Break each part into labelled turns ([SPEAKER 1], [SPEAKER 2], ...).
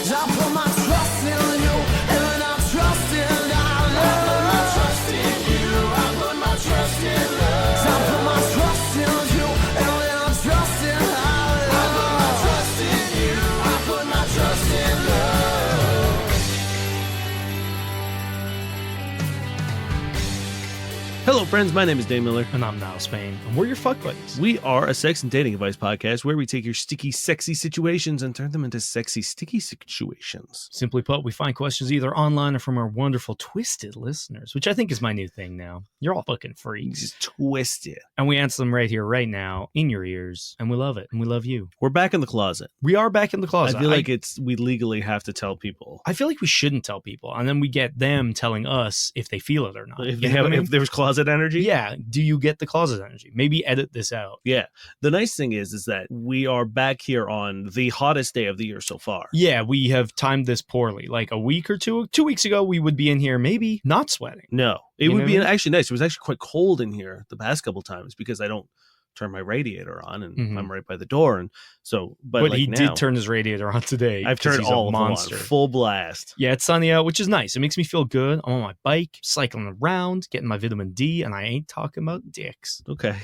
[SPEAKER 1] I put my trust in you, and I trust in our love. I put my trust in you, I put my trust in love. I put my trust in you, and I trust in our love. I put my trust in you, I put my trust in love.
[SPEAKER 2] Hello, friends. My name is Dave Miller.
[SPEAKER 3] And I'm Niall Spain. And we're your fuck buddies.
[SPEAKER 2] We are a sex and dating advice podcast where we take your sticky, sexy situations and turn them into sexy, sticky situations.
[SPEAKER 3] Simply put, we find questions either online or from our wonderful twisted listeners, which I think is my new thing now. You're all fucking freaks.
[SPEAKER 2] Just twist it.
[SPEAKER 3] And we answer them right here, right now, in your ears. And we love it. And we love you.
[SPEAKER 2] We're back in the closet.
[SPEAKER 3] We are back in the closet.
[SPEAKER 2] I feel like we legally have to tell people.
[SPEAKER 3] I feel like we shouldn't tell people. And then we get them telling us if they feel it or not.
[SPEAKER 2] If there's closet energy?
[SPEAKER 3] Yeah. Do you get the closet energy? Maybe edit this out.
[SPEAKER 2] Yeah. The nice thing is that we are back here on the hottest day of the year so far.
[SPEAKER 3] Yeah, we have timed this poorly. Like a week or 2 weeks ago, we would be in here maybe not sweating.
[SPEAKER 2] No. It would be actually nice. It was actually quite cold in here the past couple times because I don't turn my radiator on and I'm right by the door. And so, but like
[SPEAKER 3] he
[SPEAKER 2] now,
[SPEAKER 3] did turn his radiator on today.
[SPEAKER 2] I've turned all of them on, full blast.
[SPEAKER 3] Yeah, it's sunny out, which is nice. It makes me feel good. I'm on my bike, cycling around, getting my vitamin D, and I ain't talking about dicks.
[SPEAKER 2] Okay.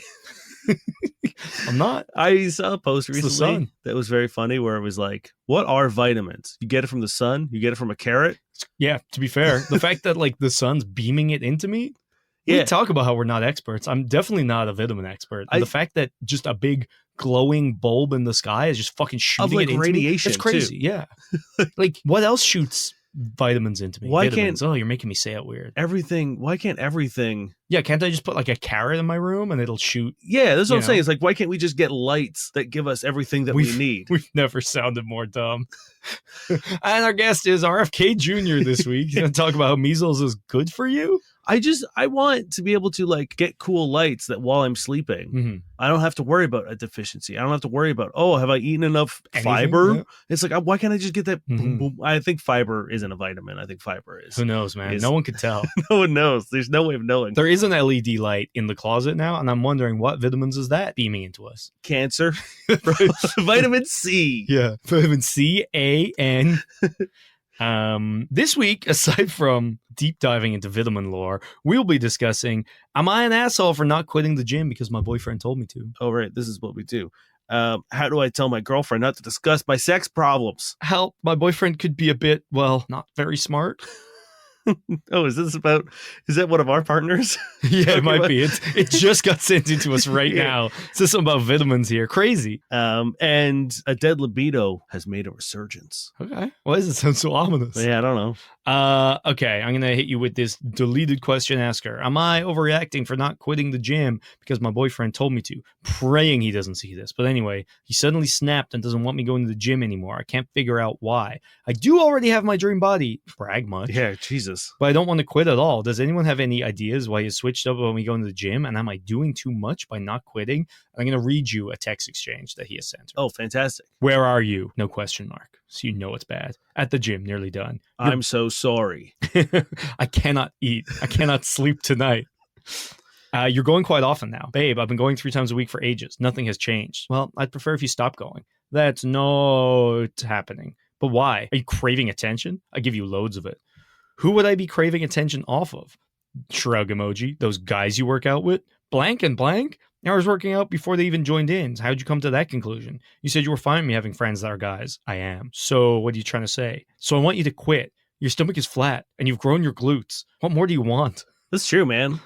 [SPEAKER 3] I'm not.
[SPEAKER 2] I saw a post recently that was very funny where it was like, what are vitamins? You get it from the sun? You get it from a carrot?
[SPEAKER 3] Yeah, to be fair, the fact that like the sun's beaming it into me, we talk about how we're not experts. I'm definitely not a vitamin expert. And the fact that just a big glowing bulb in the sky is just fucking shooting it into
[SPEAKER 2] radiation.
[SPEAKER 3] Me, it's crazy.
[SPEAKER 2] Too.
[SPEAKER 3] Yeah. Like what else shoots vitamins into me? Vitamins. Oh, you're making me say it weird.
[SPEAKER 2] Why can't everything?
[SPEAKER 3] Yeah, can't I just put like a carrot in my room and it'll shoot?
[SPEAKER 2] Yeah, that's what I'm saying. It's like, why can't we just get lights that give us everything that we need?
[SPEAKER 3] We've never sounded more dumb. And our guest is RFK Jr. this week. He's going to talk about how measles is good for you.
[SPEAKER 2] I want to be able to like get cool lights that while I'm sleeping, I don't have to worry about a deficiency. I don't have to worry about, have I eaten enough fiber? Yeah. It's like, why can't I just get that? Boom, boom? I think fiber isn't a vitamin. I think fiber is.
[SPEAKER 3] Who knows, man? No one could tell.
[SPEAKER 2] No one knows. There's no way of knowing.
[SPEAKER 3] There is an LED light in the closet now, and I'm wondering what vitamins is that beaming into us?
[SPEAKER 2] Cancer. Vitamin C.
[SPEAKER 3] Yeah. Vitamin C, A, N. This week, aside from deep diving into vitamin lore, we'll be discussing, am I an asshole for not quitting the gym because my boyfriend told me to?
[SPEAKER 2] Oh, right. This is what we do. How do I tell my girlfriend not to discuss my sex problems?
[SPEAKER 3] Help. My boyfriend could be a bit, not very smart.
[SPEAKER 2] Oh, is that one of our partners?
[SPEAKER 3] Yeah, it might be. It just got sent into us right now. It's just something about vitamins here. Crazy.
[SPEAKER 2] And a dead libido has made a resurgence.
[SPEAKER 3] Okay. Why does it sound so ominous?
[SPEAKER 2] Yeah, I don't know.
[SPEAKER 3] Okay, I'm going to hit you with this deleted question asker. Am I overreacting for not quitting the gym because my boyfriend told me to? Praying he doesn't see this. But anyway, he suddenly snapped and doesn't want me going to the gym anymore. I can't figure out why. I do already have my dream body. Brag much.
[SPEAKER 2] Yeah, Jesus.
[SPEAKER 3] But I don't want to quit at all. Does anyone have any ideas why you switched up when we go to the gym? And am I doing too much by not quitting? I'm going to read you a text exchange that he has sent.
[SPEAKER 2] Oh, fantastic.
[SPEAKER 3] Where are you? No question mark. So you know it's bad. At the gym, nearly done.
[SPEAKER 2] I'm so sorry.
[SPEAKER 3] I cannot eat. I cannot sleep tonight. You're going quite often now. Babe, I've been going 3 times a week for ages. Nothing has changed. Well, I'd prefer if you stop going. That's not happening. But why? Are you craving attention? I give you loads of it. Who would I be craving attention off of? Shrug emoji. Those guys you work out with? Blank and blank? I was working out before they even joined in. How'd you come to that conclusion? You said you were fine with me having friends that are guys. I am. So what are you trying to say? So I want you to quit. Your stomach is flat and you've grown your glutes. What more do you want?
[SPEAKER 2] That's true, man.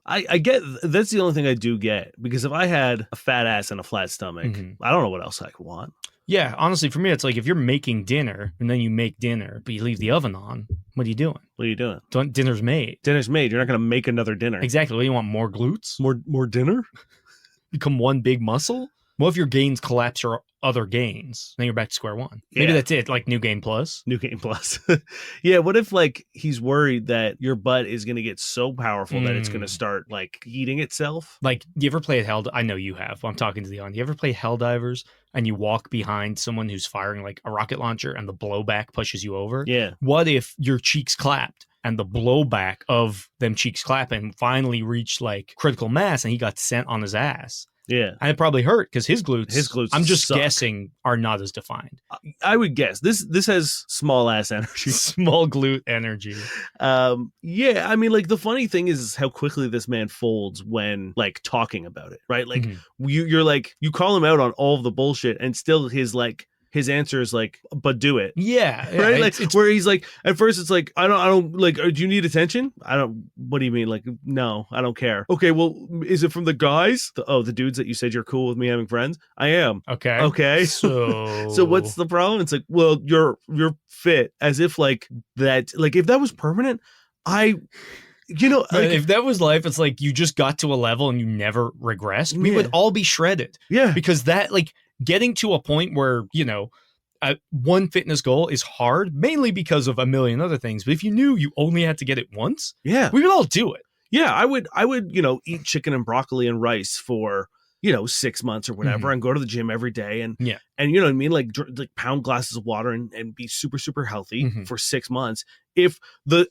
[SPEAKER 2] I get, that's the only thing I do get. Because if I had a fat ass and a flat stomach, I don't know what else I could want.
[SPEAKER 3] Yeah, honestly, for me, it's like if you're making dinner and then you make dinner, but you leave the oven on, what are you doing?
[SPEAKER 2] What are you doing?
[SPEAKER 3] Dinner's made.
[SPEAKER 2] Dinner's made. You're not going to make another dinner.
[SPEAKER 3] Exactly. What do you want? More glutes?
[SPEAKER 2] More dinner?
[SPEAKER 3] Become one big muscle? What if your gains collapse your other gains? Then you're back to square one. Maybe that's it. Like New Game Plus.
[SPEAKER 2] New Game Plus. Yeah. What if like he's worried that your butt is going to get so powerful that it's going to start like eating itself?
[SPEAKER 3] Like, do you ever play I know you have. I'm talking to the audience. You ever play Helldivers and you walk behind someone who's firing like a rocket launcher and the blowback pushes you over?
[SPEAKER 2] Yeah.
[SPEAKER 3] What if your cheeks clapped and the blowback of them cheeks clapping finally reached like critical mass and he got sent on his ass?
[SPEAKER 2] Yeah.
[SPEAKER 3] And it probably hurt because his glutes, I'm just
[SPEAKER 2] suck.
[SPEAKER 3] guessing, are not as defined.
[SPEAKER 2] I would guess this has small ass energy.
[SPEAKER 3] Small glute energy.
[SPEAKER 2] Yeah, I mean, like, the funny thing is how quickly this man folds when like talking about it, right? Like you're like, you call him out on all of the bullshit and still his answer is like, but do it.
[SPEAKER 3] Yeah.
[SPEAKER 2] Right. Like, it's where he's like, at first it's like, I don't like, do you need attention? What do you mean? Like, no, I don't care. Okay. Well, is it from the guys? The dudes that you said you're cool with me having friends? I am. Okay. So what's the problem? It's like, well, you're fit, as if like that, like if that was permanent,
[SPEAKER 3] if that was life, it's like you just got to a level and you never regressed. We would all be shredded.
[SPEAKER 2] Yeah.
[SPEAKER 3] Because that, like, getting to a point where, one fitness goal is hard, mainly because of a million other things. But if you knew you only had to get it once, we would all do it.
[SPEAKER 2] Yeah, I would, eat chicken and broccoli and rice for, 6 months or whatever, and go to the gym every day and you know what I mean? Like pound glasses of water and be super, super healthy for 6 months. If the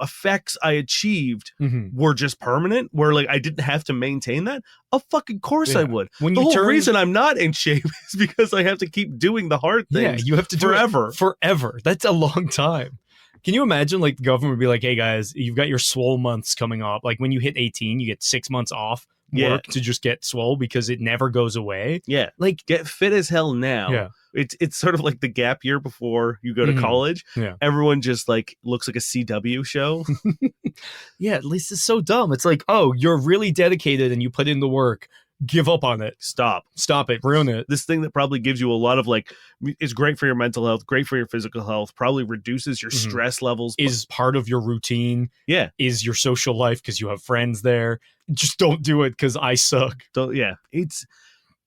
[SPEAKER 2] effects I achieved were just permanent, where like I didn't have to maintain that, of fucking course I would. The whole reason I'm not in shape is because I have to keep doing the hard things.
[SPEAKER 3] Yeah, you have to
[SPEAKER 2] forever.
[SPEAKER 3] Do it forever. That's a long time. Can you imagine, like, the government would be like, hey guys, you've got your swole months coming up. Like when you hit 18, you get 6 months off work to just get swole because it never goes away.
[SPEAKER 2] Yeah. Like, get fit as hell now.
[SPEAKER 3] Yeah.
[SPEAKER 2] It's sort of like the gap year before you go to college.
[SPEAKER 3] Yeah.
[SPEAKER 2] Everyone just like looks like a CW show.
[SPEAKER 3] Yeah, at least it's so dumb. It's like, oh, you're really dedicated and you put in the work. Give up on it. Stop it. Ruin it.
[SPEAKER 2] This thing that probably gives you a lot of like, is great for your mental health, great for your physical health, probably reduces your stress levels.
[SPEAKER 3] Is part of your routine.
[SPEAKER 2] Yeah.
[SPEAKER 3] Is your social life because you have friends there. Just don't do it because I suck.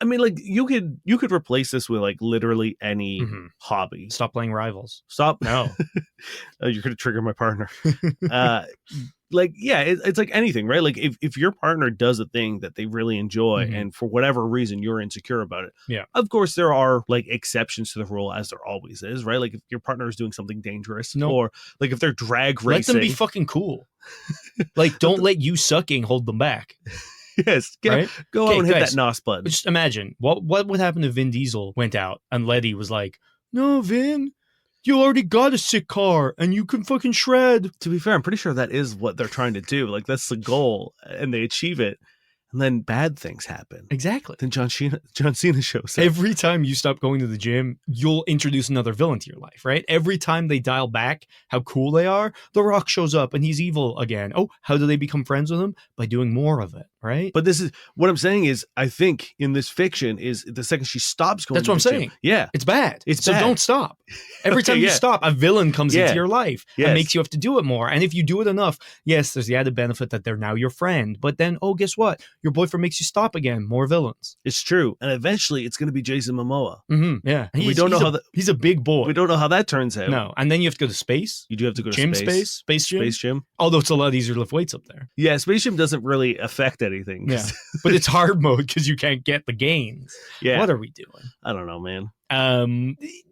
[SPEAKER 2] I mean, like, you could replace this with like literally any hobby.
[SPEAKER 3] Stop playing Rivals.
[SPEAKER 2] Stop.
[SPEAKER 3] No.
[SPEAKER 2] You're going to trigger my partner. It's like anything, right? Like if your partner does a thing that they really enjoy and for whatever reason you're insecure about it.
[SPEAKER 3] Yeah.
[SPEAKER 2] Of course, there are like exceptions to the rule, as there always is, right? Like if your partner is doing something dangerous or like if they're drag racing.
[SPEAKER 3] Let them be fucking cool. Like, don't let you sucking hold them back.
[SPEAKER 2] Yes. Go out and hit that NOS button.
[SPEAKER 3] Just imagine what would happen if Vin Diesel went out and Letty was like, no, Vin, you already got a sick car and you can fucking shred.
[SPEAKER 2] To be fair, I'm pretty sure that is what they're trying to do. Like, that's the goal and they achieve it. And then bad things happen.
[SPEAKER 3] Exactly.
[SPEAKER 2] Then John Cena shows up.
[SPEAKER 3] Every time you stop going to the gym, you'll introduce another villain to your life, right? Every time they dial back how cool they are, The Rock shows up and he's evil again. Oh, how do they become friends with him? By doing more of it, right?
[SPEAKER 2] But this is what I'm saying is, I think in this fiction is the second she stops going.
[SPEAKER 3] That's what I'm saying.
[SPEAKER 2] Yeah,
[SPEAKER 3] it's bad.
[SPEAKER 2] So
[SPEAKER 3] don't stop. Every time you stop, a villain comes into your life and makes you have to do it more. And if you do it enough, yes, there's the added benefit that they're now your friend. But then, oh, guess what? Your boyfriend makes you stop again. More villains.
[SPEAKER 2] It's true. And eventually it's going to be Jason Momoa.
[SPEAKER 3] Yeah.
[SPEAKER 2] We don't know how
[SPEAKER 3] he's a big boy.
[SPEAKER 2] We don't know how that turns out.
[SPEAKER 3] No. And then you have to go to space.
[SPEAKER 2] You do have to go to
[SPEAKER 3] Space gym.
[SPEAKER 2] Space gym.
[SPEAKER 3] Although it's a lot easier to lift weights up there.
[SPEAKER 2] Yeah. Space gym doesn't really affect anything.
[SPEAKER 3] Yeah. But it's hard mode because you can't get the gains.
[SPEAKER 2] Yeah.
[SPEAKER 3] What are we doing?
[SPEAKER 2] I don't know, man.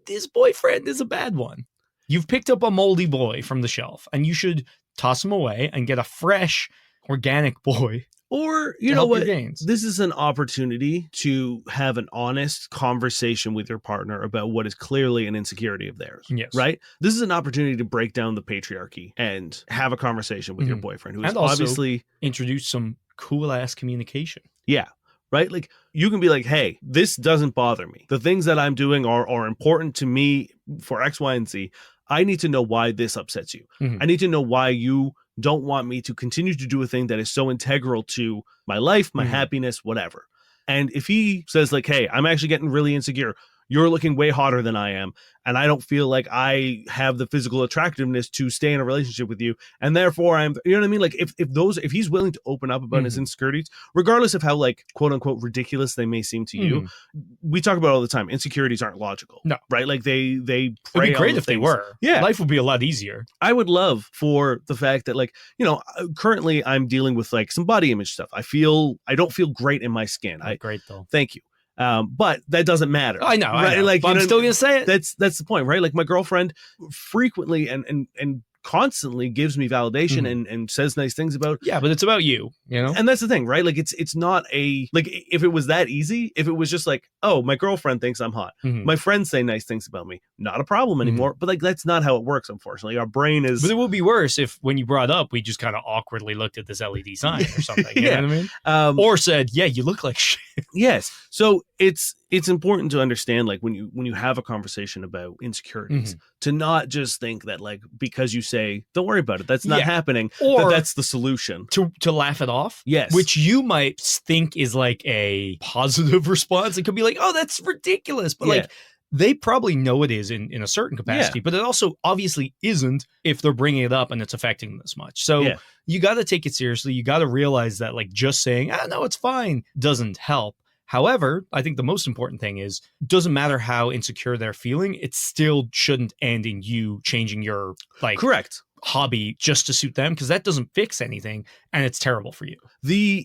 [SPEAKER 3] This boyfriend is a bad one. You've picked up a moldy boy from the shelf and you should toss him away and get a fresh, organic boy.
[SPEAKER 2] Or, you know what, this is an opportunity to have an honest conversation with your partner about what is clearly an insecurity of theirs.
[SPEAKER 3] Yes.
[SPEAKER 2] Right? This is an opportunity to break down the patriarchy and have a conversation with your boyfriend, who is obviously...
[SPEAKER 3] introduce some cool-ass communication.
[SPEAKER 2] Yeah. Right? Like, you can be like, hey, this doesn't bother me. The things that I'm doing are important to me for X, Y, and Z. I need to know why this upsets you. I need to know why you don't want me to continue to do a thing that is so integral to my life, my happiness, whatever. And if he says like, hey, I'm actually getting really insecure. You're looking way hotter than I am. And I don't feel like I have the physical attractiveness to stay in a relationship with you. And therefore I'm, you know what I mean? Like if he's willing to open up about his insecurities, regardless of how like quote unquote ridiculous they may seem to you, we talk about all the time. Insecurities aren't logical.
[SPEAKER 3] No.
[SPEAKER 2] Right? Like they
[SPEAKER 3] it'd be great if they were.
[SPEAKER 2] Yeah.
[SPEAKER 3] Life would be a lot easier.
[SPEAKER 2] I would love for the fact that like, you know, currently I'm dealing with like some body image stuff. I don't feel great in my skin.
[SPEAKER 3] Great though.
[SPEAKER 2] Thank you. But that doesn't matter.
[SPEAKER 3] I know,
[SPEAKER 2] right?
[SPEAKER 3] I know.
[SPEAKER 2] Like,
[SPEAKER 3] but I'm still gonna say it.
[SPEAKER 2] That's the point, right? Like my girlfriend frequently and constantly gives me validation and says nice things about.
[SPEAKER 3] Yeah, but it's about you,
[SPEAKER 2] And that's the thing, right? Like it's not like if it was that easy, if it was just like, oh, my girlfriend thinks I'm hot. My friends say nice things about me. Not a problem anymore. But like that's not how it works, unfortunately. Our brain is.
[SPEAKER 3] But it would be worse if when you brought up, we just kind of awkwardly looked at this LED sign or something. You know what I mean? Or said, yeah, you look like shit.
[SPEAKER 2] Yes. So it's important to understand, like when you have a conversation about insecurities, to not just think that like because you say don't worry about it, that's not happening, or that's the solution.
[SPEAKER 3] To laugh it off.
[SPEAKER 2] Yes.
[SPEAKER 3] Which you might think is like a positive response. It could be like, oh, that's ridiculous. But like they probably know it is in a certain capacity, but it also obviously isn't if they're bringing it up and it's affecting them this much. So you got to take it seriously. You got to realize that like just saying, no, it's fine doesn't help. However, I think the most important thing is doesn't matter how insecure they're feeling. It still shouldn't end in you changing your like
[SPEAKER 2] correct
[SPEAKER 3] hobby just to suit them, because that doesn't fix anything and it's terrible for you.
[SPEAKER 2] The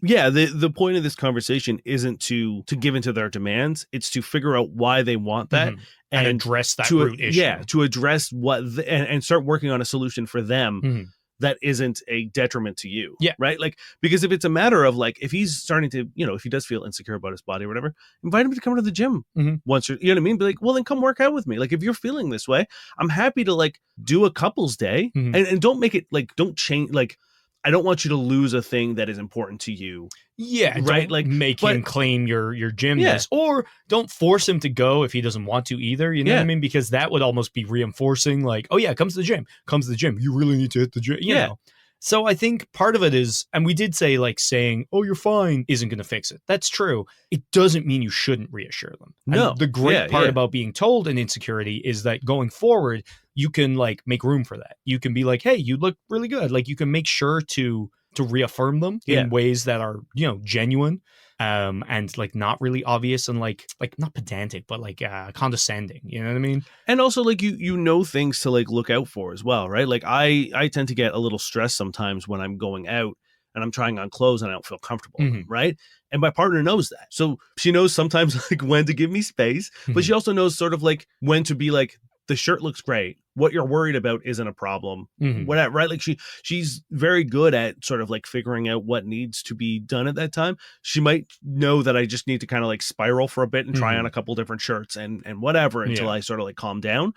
[SPEAKER 2] point of this conversation isn't to give into their demands. It's to figure out why they want that
[SPEAKER 3] and address that root issue. Yeah,
[SPEAKER 2] to address what and start working on a solution for them that isn't a detriment to you. Yeah. Right? Like, because if it's a matter of like, if he's starting to, if he does feel insecure about his body or whatever, invite him to come to the gym once, or, you know what I mean? Be like, well, then come work out with me. Like, if you're feeling this way, I'm happy to like do a couples day and don't make it like, don't change. Like, I don't want you to lose a thing that is important to you.
[SPEAKER 3] Yeah,
[SPEAKER 2] right.
[SPEAKER 3] Like make him claim your gymnast, or don't force him to go if he doesn't want to either. You know what I mean? Because that would almost be reinforcing. Like, oh yeah, come to the gym. You really need to hit the gym. You know. So I think part of it is, and we did say like saying, "Oh, you're fine," isn't going to fix it. That's true. It doesn't mean you shouldn't reassure them.
[SPEAKER 2] No.
[SPEAKER 3] And the great part about being told an insecurity is that going forward, you can like make room for that. You can be like, "Hey, you look really good." Like you can make sure to reaffirm them in ways that are, genuine, and like not really obvious and like not pedantic, but like condescending. You know what I mean?
[SPEAKER 2] And also like you know things to like look out for as well, right? Like I tend to get a little stressed sometimes when I'm going out and I'm trying on clothes and I don't feel comfortable, right? And my partner knows that. So she knows sometimes like when to give me space, but she also knows sort of like when to be like, the shirt looks great. What you're worried about isn't a problem. Whatever, right? Like she's very good at sort of like figuring out what needs to be done at that time. She might know that I just need to kind of like spiral for a bit and try on a couple different shirts and whatever until I sort of like calm down.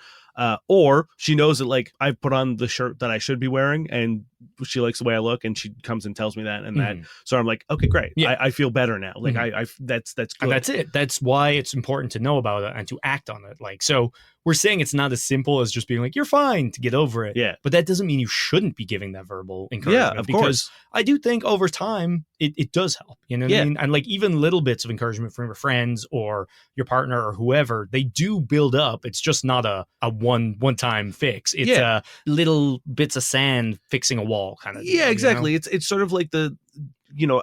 [SPEAKER 2] Or she knows that like I've put on the shirt that I should be wearing and she likes the way I look and she comes and tells me that and that. So I'm like, okay, great. I feel better now. Like that's good.
[SPEAKER 3] And that's it. That's why it's important to know about it and to act on it. Like, so we're saying it's not as simple as just being like, you're fine, to get over it.
[SPEAKER 2] Yeah.
[SPEAKER 3] But that doesn't mean you shouldn't be giving that verbal encouragement.
[SPEAKER 2] Yeah, of
[SPEAKER 3] because
[SPEAKER 2] course.
[SPEAKER 3] I do think over time it does help. You know what I mean? And like even little bits of encouragement from your friends or your partner or whoever, they do build up. It's just not a one-time fix. It's little bits of sand fixing a wall kind of thing.
[SPEAKER 2] Yeah, exactly. It's sort of like the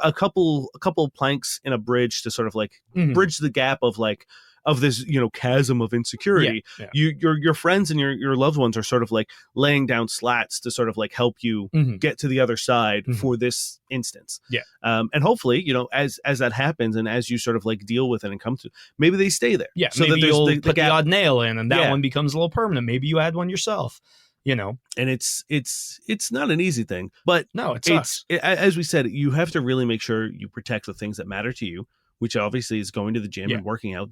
[SPEAKER 2] a couple planks in a bridge to sort of like bridge the gap of like of this chasm of insecurity. Your friends and your loved ones are sort of like laying down slats to sort of like help you get to the other side for this instance. And hopefully as that happens and as you sort of like deal with it and come to, maybe they stay there.
[SPEAKER 3] So maybe that you'll put the odd nail in and that one becomes a little permanent. Maybe you add one yourself. And
[SPEAKER 2] it's not an easy thing, but
[SPEAKER 3] no, it sucks.
[SPEAKER 2] As we said, you have to really make sure you protect the things that matter to you, which obviously is going to the gym and working out.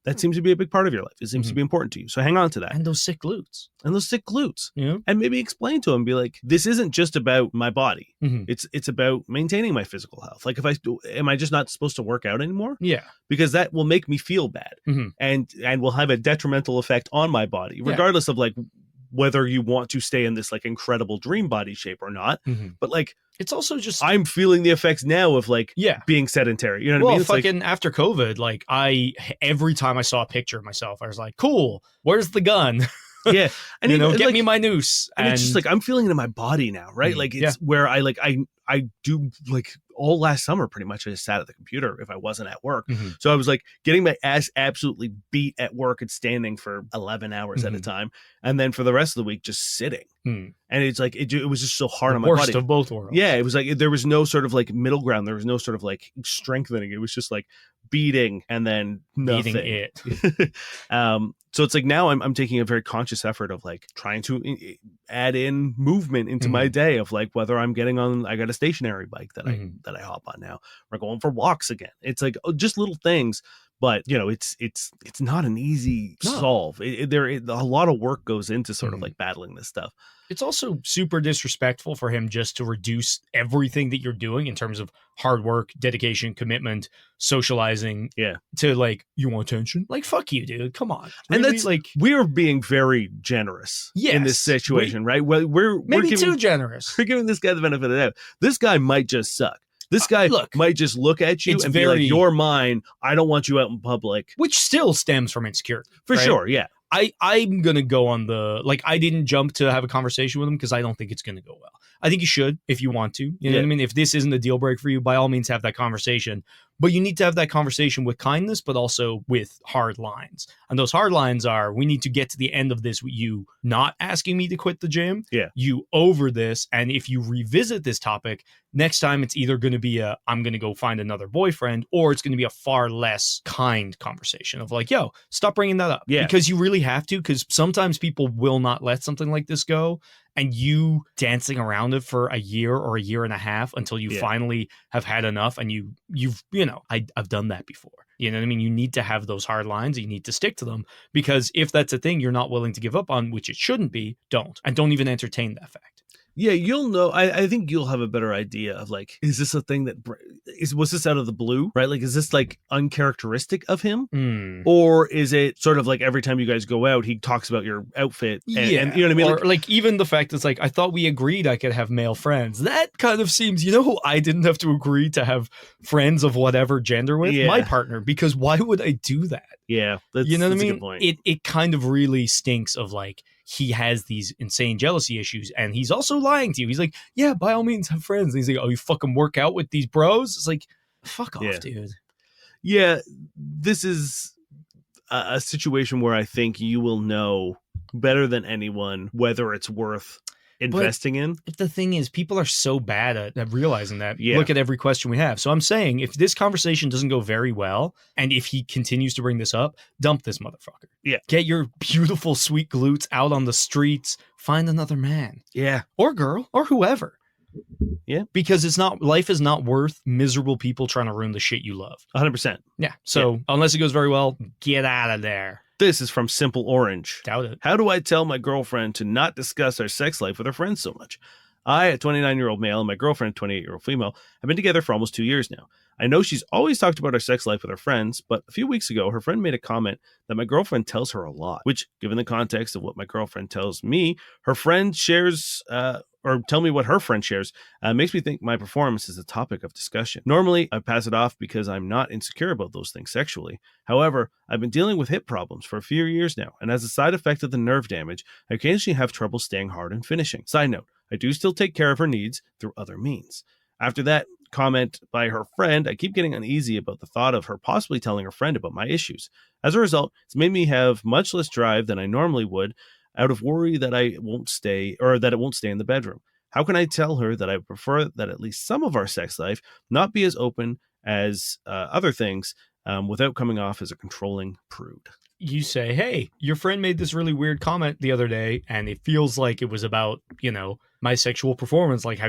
[SPEAKER 2] That seems to be a big part of your life. It seems to be important to you. So hang on to that.
[SPEAKER 3] And those sick glutes.
[SPEAKER 2] And maybe explain to them, be like, this isn't just about my body. It's about maintaining my physical health. Like am I just not supposed to work out anymore?
[SPEAKER 3] Yeah.
[SPEAKER 2] Because that will make me feel bad and will have a detrimental effect on my body, regardless of like whether you want to stay in this like incredible dream body shape or not. But like,
[SPEAKER 3] it's also just
[SPEAKER 2] I'm feeling the effects now of like being sedentary. You know what I mean? It's
[SPEAKER 3] fucking like, after COVID, like every time I saw a picture of myself, I was like, cool, where's the gun?
[SPEAKER 2] Yeah. And
[SPEAKER 3] get
[SPEAKER 2] like,
[SPEAKER 3] me my noose.
[SPEAKER 2] And it's just like I'm feeling it in my body now, right? Like it's where I do like all last summer pretty much I just sat at the computer if I wasn't at work. So I was like getting my ass absolutely beat at work and standing for 11 hours at a time. And then for the rest of the week, just sitting. And it's like, it was just so hard on my body.
[SPEAKER 3] Worst of both worlds.
[SPEAKER 2] Yeah. It was like, there was no sort of like middle ground. There was no sort of like strengthening. It was just like beating and then nothing.
[SPEAKER 3] Beating it.
[SPEAKER 2] So it's like now I'm taking a very conscious effort of like trying to add in movement into my day of like whether I'm getting on, I got a stationary bike that I hop on now, or going for walks again. It's like just little things. But it's not an easy solve. A lot of work goes into sort of like battling this stuff.
[SPEAKER 3] It's also super disrespectful for him just to reduce everything that you're doing in terms of hard work, dedication, commitment, socializing.
[SPEAKER 2] Yeah.
[SPEAKER 3] To like, you want attention? Like, fuck you, dude. Come on.
[SPEAKER 2] Really? And that's
[SPEAKER 3] like,
[SPEAKER 2] we're being very generous in this situation, right? We're
[SPEAKER 3] maybe
[SPEAKER 2] giving,
[SPEAKER 3] too generous.
[SPEAKER 2] We're giving this guy the benefit of the doubt. This guy might just suck. This guy might just look at you and be like, you're mine. I don't want you out in public.
[SPEAKER 3] Which still stems from insecurity.
[SPEAKER 2] For sure, yeah.
[SPEAKER 3] I'm going to go on the, like, I didn't jump to have a conversation with him because I don't think it's going to go well. I think you should if you want to. You know what I mean? If this isn't a deal break for you, by all means have that conversation. But you need to have that conversation with kindness, but also with hard lines. And those hard lines are, we need to get to the end of this with you not asking me to quit the gym.
[SPEAKER 2] Yeah.
[SPEAKER 3] You over this. And if you revisit this topic, next time it's either going to be I'm going to go find another boyfriend, or it's going to be a far less kind conversation of like, yo, stop bringing that up.
[SPEAKER 2] Yeah.
[SPEAKER 3] Because you really have to, because sometimes people will not let something like this go. And you dancing around it for a year or a year and a half until you finally have had enough. And I've done that before. You know what I mean? You need to have those hard lines. You need to stick to them, because if that's a thing you're not willing to give up on, which it shouldn't be, don't. And don't even entertain that fact.
[SPEAKER 2] Yeah, you'll know. I think you'll have a better idea of like, is this a thing that was this out of the blue, right? Like, is this like uncharacteristic of him, or is it sort of like every time you guys go out, he talks about your outfit? And you know what I mean?
[SPEAKER 3] Or like even the fact it's like, I thought we agreed I could have male friends. That kind of seems, who I didn't have to agree to have friends of whatever gender with? My partner, because why would I do that?
[SPEAKER 2] Yeah, that's,
[SPEAKER 3] you know what I
[SPEAKER 2] that's
[SPEAKER 3] mean?
[SPEAKER 2] a good point.
[SPEAKER 3] It kind of really stinks of like, he has these insane jealousy issues, and he's also lying to you. He's like, yeah, by all means have friends. And he's like, oh, you fucking work out with these bros? It's like, fuck off, dude.
[SPEAKER 2] Yeah, this is a situation where I think you will know better than anyone whether it's worth investing in.
[SPEAKER 3] The thing is, people are so bad at realizing that. Look at every question we have. So I'm saying, if this conversation doesn't go very well, and if he continues to bring this up, dump this motherfucker.
[SPEAKER 2] Yeah.
[SPEAKER 3] Get your beautiful, sweet glutes out on the streets. Find another man.
[SPEAKER 2] Yeah.
[SPEAKER 3] Or girl, or whoever.
[SPEAKER 2] Yeah.
[SPEAKER 3] Because life is not worth miserable people trying to ruin the shit you love.
[SPEAKER 2] 100%.
[SPEAKER 3] Yeah. So unless it goes very well, get out of there.
[SPEAKER 2] This is from Simple Orange.
[SPEAKER 3] Doubt it.
[SPEAKER 2] How do I tell my girlfriend to not discuss our sex life with her friends so much? I, a 29-year-old male, and my girlfriend, a 28-year-old female, have been together for almost 2 years now. I know she's always talked about her sex life with her friends, but a few weeks ago, her friend made a comment that my girlfriend tells her a lot, which, given the context of what my girlfriend tells me, her friend shares, or tell me what her friend shares, makes me think my performance is a topic of discussion. Normally, I pass it off because I'm not insecure about those things sexually. However, I've been dealing with hip problems for a few years now, and as a side effect of the nerve damage, I occasionally have trouble staying hard and finishing. Side note, I do still take care of her needs through other means. After that comment by her friend, I keep getting uneasy about the thought of her possibly telling her friend about my issues. As a result, it's made me have much less drive than I normally would, out of worry that it won't stay in the bedroom. How can I tell her that I prefer that at least some of our sex life not be as open as other things, without coming off as a controlling prude?
[SPEAKER 3] You say, hey, your friend made this really weird comment the other day, and it feels like it was about, my sexual performance. Like,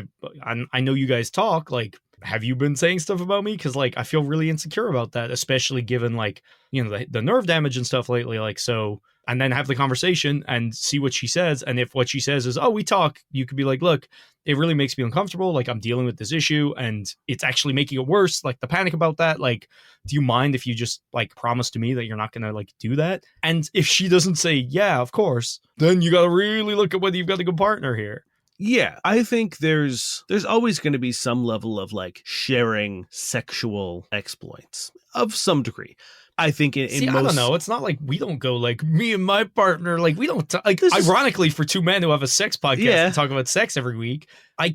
[SPEAKER 3] I know you guys talk, like, have you been saying stuff about me? Because, like, I feel really insecure about that, especially given, like, the nerve damage and stuff lately. Like, so, and then have the conversation and see what she says. And if what she says is, oh, we talk, you could be like, look, it really makes me uncomfortable. Like, I'm dealing with this issue and it's actually making it worse. Like, the panic about that. Like, do you mind if you just, like, promise to me that you're not going to, like, do that? And if she doesn't say, yeah, of course, then you got to really look at whether you've got a good partner here.
[SPEAKER 2] Yeah, I think there's always going to be some level of like sharing sexual exploits of some degree. I think in most...
[SPEAKER 3] I don't know. It's not like we don't go like me and my partner. Like we don't ironically for two men who have a sex podcast and talk about sex every week.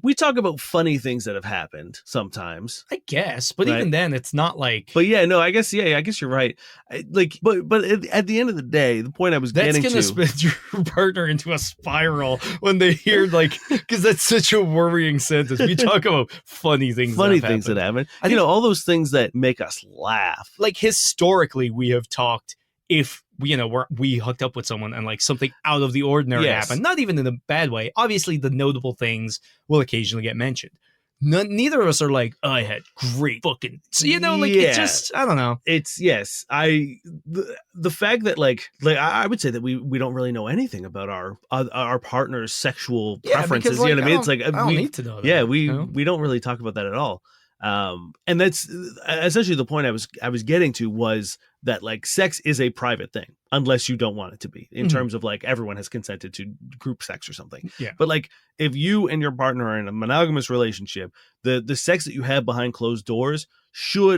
[SPEAKER 2] We talk about funny things that have happened sometimes.
[SPEAKER 3] I guess, but even then, it's not like.
[SPEAKER 2] But yeah, no, I guess you're right. But at the end of the day, the point I was getting to,
[SPEAKER 3] that's going to spin your partner into a spiral when they hear because that's such a worrying sentence. We talk about funny things that happen.
[SPEAKER 2] all those things that make us laugh.
[SPEAKER 3] Like historically, we have talked if we hooked up with someone and like something out of the ordinary happened, not even in a bad way. Obviously, the notable things will occasionally get mentioned. Neither of us are like, oh, I had great fucking, so, it's just, I don't know.
[SPEAKER 2] It's the fact that like I would say that we don't really know anything about our partner's sexual preferences.
[SPEAKER 3] Because, like,
[SPEAKER 2] you know what I mean? It's like
[SPEAKER 3] I don't need to know that.
[SPEAKER 2] Yeah, we don't really talk about that at all. And that's essentially the point I was getting to, was that like sex is a private thing unless you don't want it to be, in terms of like everyone has consented to group sex or something.
[SPEAKER 3] Yeah.
[SPEAKER 2] But like if you and your partner are in a monogamous relationship, the sex that you have behind closed doors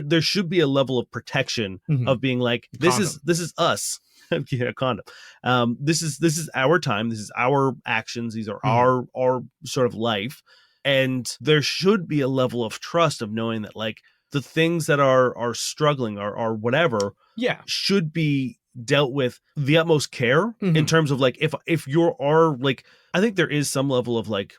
[SPEAKER 2] there should be a level of protection of being like, this is us. Yeah, condom. This is our time. This is our actions. These are our sort of life. And there should be a level of trust of knowing that like the things that are struggling or whatever should be dealt with the utmost care, in terms of like if you are like, I think there is some level of like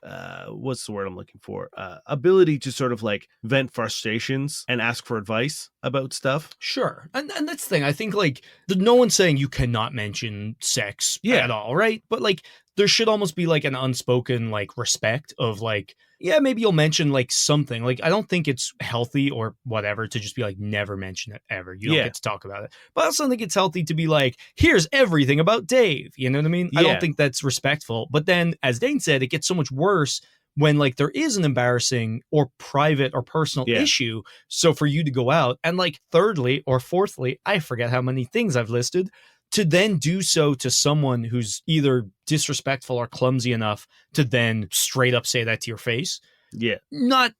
[SPEAKER 2] what's the word I'm looking for, ability to sort of like vent frustrations and ask for advice about stuff.
[SPEAKER 3] Sure. And that's the thing. I think like no one's saying you cannot mention sex at all, right? But like there should almost be like an unspoken like respect of like, yeah, maybe you'll mention like something. Like I don't think it's healthy or whatever to just be like, never mention it ever. You don't get to talk about it. But I also think it's healthy to be like, here's everything about Dave. You know what I mean? I don't think that's respectful. But then, as Dane said, it gets so much worse when like there is an embarrassing or private or personal issue. So for you to go out and like thirdly or fourthly, I forget how many things I've listed, to then do so to someone who's either disrespectful or clumsy enough to then straight up say that to your face.
[SPEAKER 2] Yeah.
[SPEAKER 3] Not,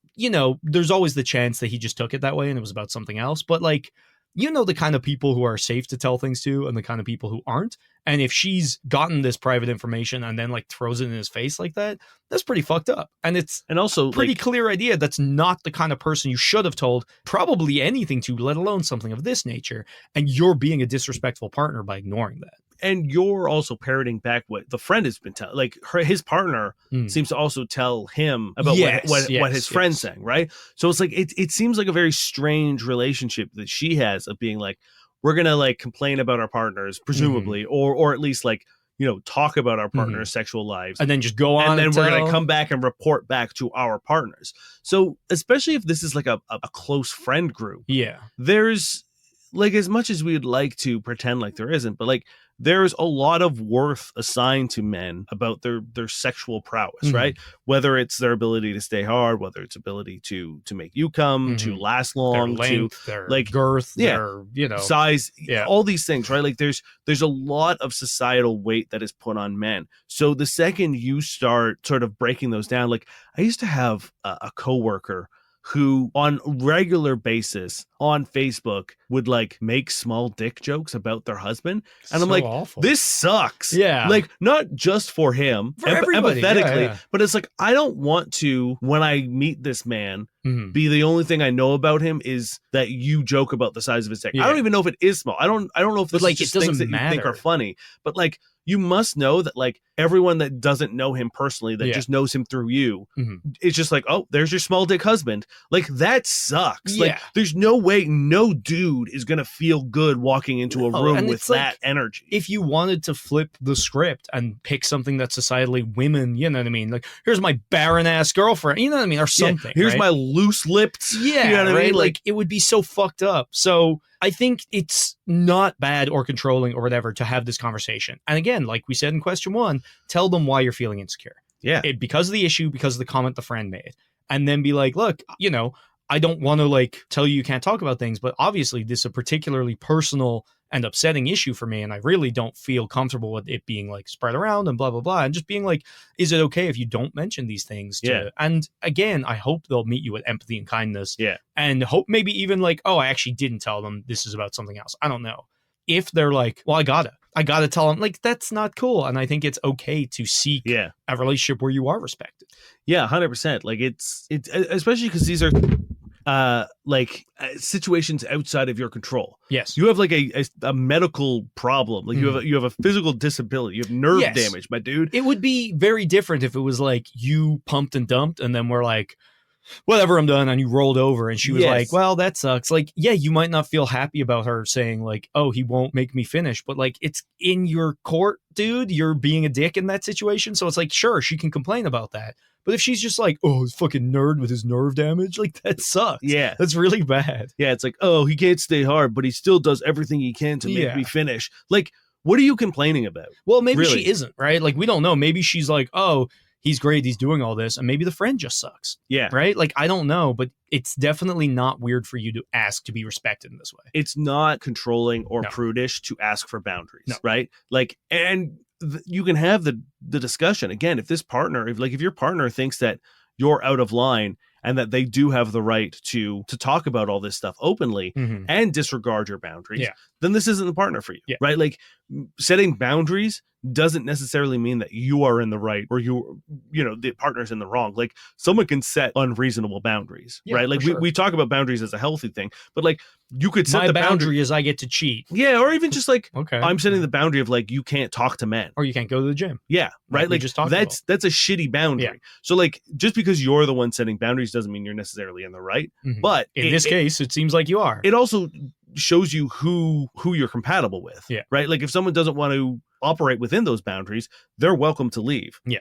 [SPEAKER 3] there's always the chance that he just took it that way and it was about something else. But like, the kind of people who are safe to tell things to and the kind of people who aren't. And if she's gotten this private information and then like throws it in his face like that, that's pretty fucked up. And it's
[SPEAKER 2] also
[SPEAKER 3] pretty
[SPEAKER 2] like,
[SPEAKER 3] clear idea that's not the kind of person you should have told probably anything to, let alone something of this nature. And you're being a disrespectful partner by ignoring that.
[SPEAKER 2] And you're also parroting back what the friend has been telling. Like his partner seems to also tell him about what his friend's saying, right? So it's like it seems like a very strange relationship that she has of being like, we're gonna like complain about our partners, presumably, or at least like talk about our partner's sexual lives,
[SPEAKER 3] and then just go on,
[SPEAKER 2] and then we're gonna come back and report back to our partners. So especially if this is like a close friend group, there's like, as much as we would like to pretend like there isn't, but like there's a lot of worth assigned to men about their sexual prowess, right? Whether it's their ability to stay hard, whether it's ability to make you come, to last long,
[SPEAKER 3] their length,
[SPEAKER 2] to
[SPEAKER 3] their
[SPEAKER 2] like
[SPEAKER 3] girth, their
[SPEAKER 2] size, all these things, right? Like there's a lot of societal weight that is put on men. So the second you start sort of breaking those down, like I used to have a coworker who on regular basis on Facebook would like make small dick jokes about their husband. And I'm like,
[SPEAKER 3] awful.
[SPEAKER 2] This sucks.
[SPEAKER 3] Yeah.
[SPEAKER 2] Like not just for him,
[SPEAKER 3] for everybody.
[SPEAKER 2] Empathetically, but it's like, I don't want to, when I meet this man, be the only thing I know about him is that you joke about the size of his dick. I don't even know if it is small. I don't know if this
[SPEAKER 3] like,
[SPEAKER 2] is just
[SPEAKER 3] it doesn't
[SPEAKER 2] things that
[SPEAKER 3] matter.
[SPEAKER 2] you think are funny, but like, you must know that like everyone that doesn't know him personally, that just knows him through you, it's just like, oh, there's your small dick husband. Like that sucks. Like there's no way no dude is going to feel good walking into a room with that energy.
[SPEAKER 3] If you wanted to flip the script and pick something that's societally women, you know what I mean? Like, here's my barren ass girlfriend, you know what I mean? Or something.
[SPEAKER 2] Here's my loose lipped.
[SPEAKER 3] Yeah.
[SPEAKER 2] You know what I mean?
[SPEAKER 3] Like it would be so fucked up. So I think it's not bad or controlling or whatever to have this conversation. And again, like we said in question 1, tell them why you're feeling insecure.
[SPEAKER 2] Yeah.
[SPEAKER 3] Because of the issue, because of the comment the friend made. And then be like, look, I don't want to like tell you can't talk about things, but obviously this is a particularly personal and upsetting issue for me. And I really don't feel comfortable with it being like spread around and blah, blah, blah. And just being like, is it okay if you don't mention these things? And again, I hope they'll meet you with empathy and kindness.
[SPEAKER 2] Yeah.
[SPEAKER 3] And hope maybe even like, oh, I actually didn't tell them this is about something else. I don't know. If they're like, well, I gotta tell them, like, that's not cool. And I think it's okay to seek a relationship where you are respected.
[SPEAKER 2] Yeah, 100%. Like it's especially because these are situations outside of your control.
[SPEAKER 3] Yes.
[SPEAKER 2] You have like a medical problem. Like you have a physical disability. You have nerve damage, my dude.
[SPEAKER 3] It would be very different if it was like you pumped and dumped and then we're like, whatever, I'm done. And you rolled over and she was
[SPEAKER 2] Yes.
[SPEAKER 3] like, well, that sucks. Like, yeah, you might not feel happy about her saying like, oh, he won't make me finish, but like it's in your court, dude. You're being a dick in that situation. So it's like, sure, she can complain about that. But if she's just like, oh, this fucking nerd with his nerve damage, like that sucks.
[SPEAKER 2] Yeah.
[SPEAKER 3] That's really bad.
[SPEAKER 2] Yeah, it's like, oh, he can't stay hard, but he still does everything he can to make me finish. Like, what are you complaining about?
[SPEAKER 3] Well, maybe
[SPEAKER 2] Really?
[SPEAKER 3] she isn't, right? Like, we don't know. Maybe she's like, oh, he's great, he's doing all this, and maybe the friend just sucks.
[SPEAKER 2] Yeah.
[SPEAKER 3] Right? Like, I don't know, but it's definitely not weird for you to ask to be respected in this way.
[SPEAKER 2] It's not controlling or
[SPEAKER 3] No.
[SPEAKER 2] prudish to ask for boundaries,
[SPEAKER 3] No.
[SPEAKER 2] right? Like, and you can have the discussion again. If this partner, if your partner thinks that you're out of line and that they do have the right to talk about all this stuff openly and disregard your boundaries, then this isn't the partner for you, right? Like, setting boundaries doesn't necessarily mean that you are in the right or the partner's in the wrong. Like, someone can set unreasonable boundaries, right? Like, we talk about boundaries as a healthy thing, but like, you could set
[SPEAKER 3] My
[SPEAKER 2] the
[SPEAKER 3] boundary is I get to cheat.
[SPEAKER 2] Yeah, or even just like,
[SPEAKER 3] Okay.
[SPEAKER 2] I'm setting the boundary of like, you can't talk to men.
[SPEAKER 3] Or you can't go to the gym.
[SPEAKER 2] Yeah, right.
[SPEAKER 3] we
[SPEAKER 2] Like,
[SPEAKER 3] just talked
[SPEAKER 2] that's a shitty boundary.
[SPEAKER 3] Yeah.
[SPEAKER 2] So like, just because you're the one setting boundaries doesn't mean you're necessarily in the right. But
[SPEAKER 3] in this case, it seems like you are.
[SPEAKER 2] It also shows you who you're compatible with.
[SPEAKER 3] Yeah.
[SPEAKER 2] Right. Like, if someone doesn't want to operate within those boundaries, they're welcome to leave.
[SPEAKER 3] Yeah.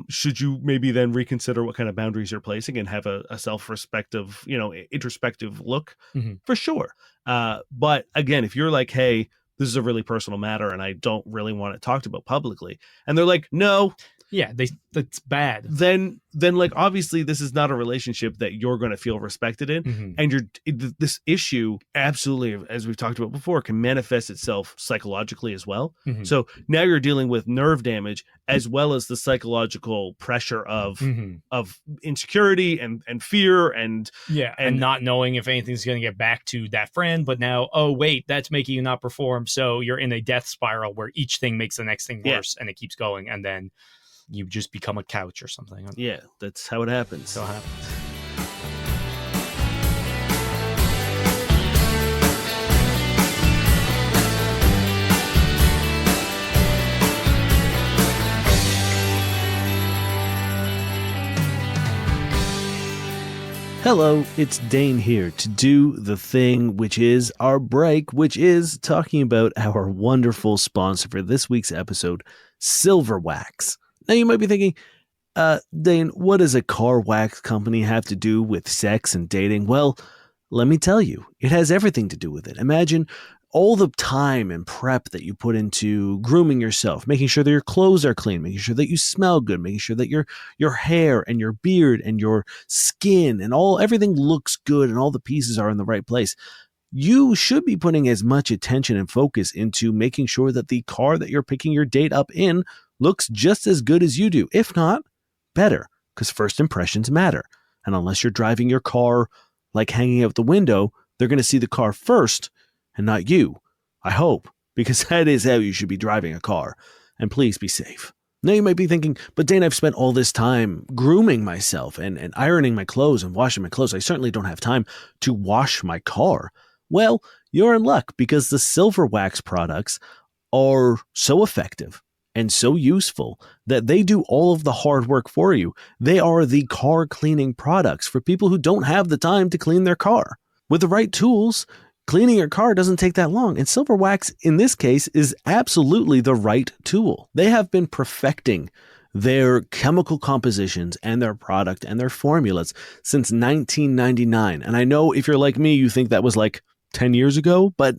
[SPEAKER 2] Should you maybe then reconsider what kind of boundaries you're placing and have a self-respective, introspective look? For sure. But again, if you're like, hey, this is a really personal matter and I don't really want it talked about publicly, and they're like, no.
[SPEAKER 3] Yeah, that's bad.
[SPEAKER 2] Then like, obviously this is not a relationship that you're going to feel respected in. And this issue absolutely, as we've talked about before, can manifest itself psychologically as well. So now you're dealing with nerve damage as well as the psychological pressure of insecurity and fear and
[SPEAKER 3] not knowing if anything's going to get back to that friend. But now, oh wait, that's making you not perform. So you're in a death spiral where each thing makes the next thing worse, and it keeps going, and then you just become a couch or something.
[SPEAKER 2] Yeah, that's how it happens.
[SPEAKER 3] So it happens.
[SPEAKER 2] Hello, it's Dane here to do the thing, which is our break, which is talking about our wonderful sponsor for this week's episode, Silver Wax. Now you might be thinking, Dane, what does a car wax company have to do with sex and dating? Well, let me tell you, it has everything to do with it. Imagine all the time and prep that you put into grooming yourself, making sure that your clothes are clean, making sure that you smell good, making sure that your hair and your beard and your skin and everything looks good and all the pieces are in the right place. You should be putting as much attention and focus into making sure that the car that you're picking your date up in looks just as good as you do, if not better, because first impressions matter. And unless you're driving your car like hanging out the window, they're going to see the car first and not you. I hope, because that is how you should be driving a car. And please be safe. Now you might be thinking, but Dane, I've spent all this time grooming myself and ironing my clothes and washing my clothes. I certainly don't have time to wash my car. Well, you're in luck, because the Silver Wax products are so effective and so useful that they do all of the hard work for you. They are the car cleaning products for people who don't have the time to clean their car. With the right tools, cleaning your car doesn't take that long, and Silver Wax, in this case, is absolutely the right tool. They have been perfecting their chemical compositions and their product and their formulas since 1999. And I know if you're like me, you think that was like 10 years ago, but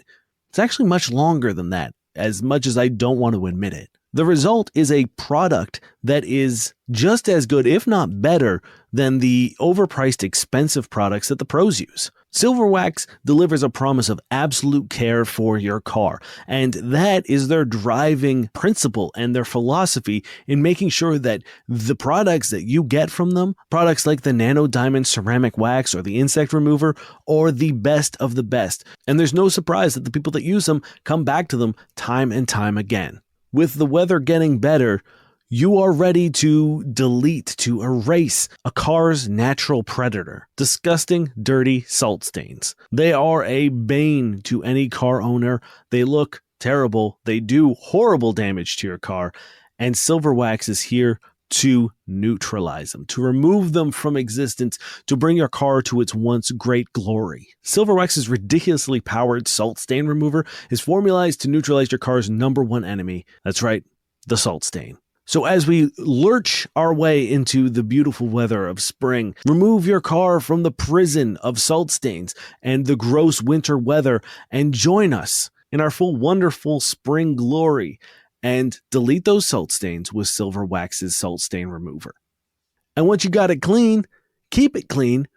[SPEAKER 2] it's actually much longer than that, as much as I don't want to admit it. The result is a product that is just as good, if not better, than the overpriced expensive products that the pros use. Silver Wax delivers a promise of absolute care for your car, and that is their driving principle and their philosophy in making sure that the products that you get from them, products like the Nano Diamond Ceramic Wax or the Insect Remover, are the best of the best. And there's no surprise that the people that use them come back to them time and time again. With the weather getting better, you are ready to delete, to erase a car's natural predator. Disgusting, dirty salt stains. They are a bane to any car owner. They look terrible. They do horrible damage to your car. And Silver Wax is here to neutralize them, to remove them from existence, to bring your car to its once great glory. Silverwax's ridiculously powered salt stain remover is formulated to neutralize your car's number one enemy. That's right, the salt stain. So as we lurch our way into the beautiful weather of spring, remove your car from the prison of salt stains and the gross winter weather and join us in our full wonderful spring glory and delete those salt stains with Silverwax's salt stain remover. And once you got it clean, keep it clean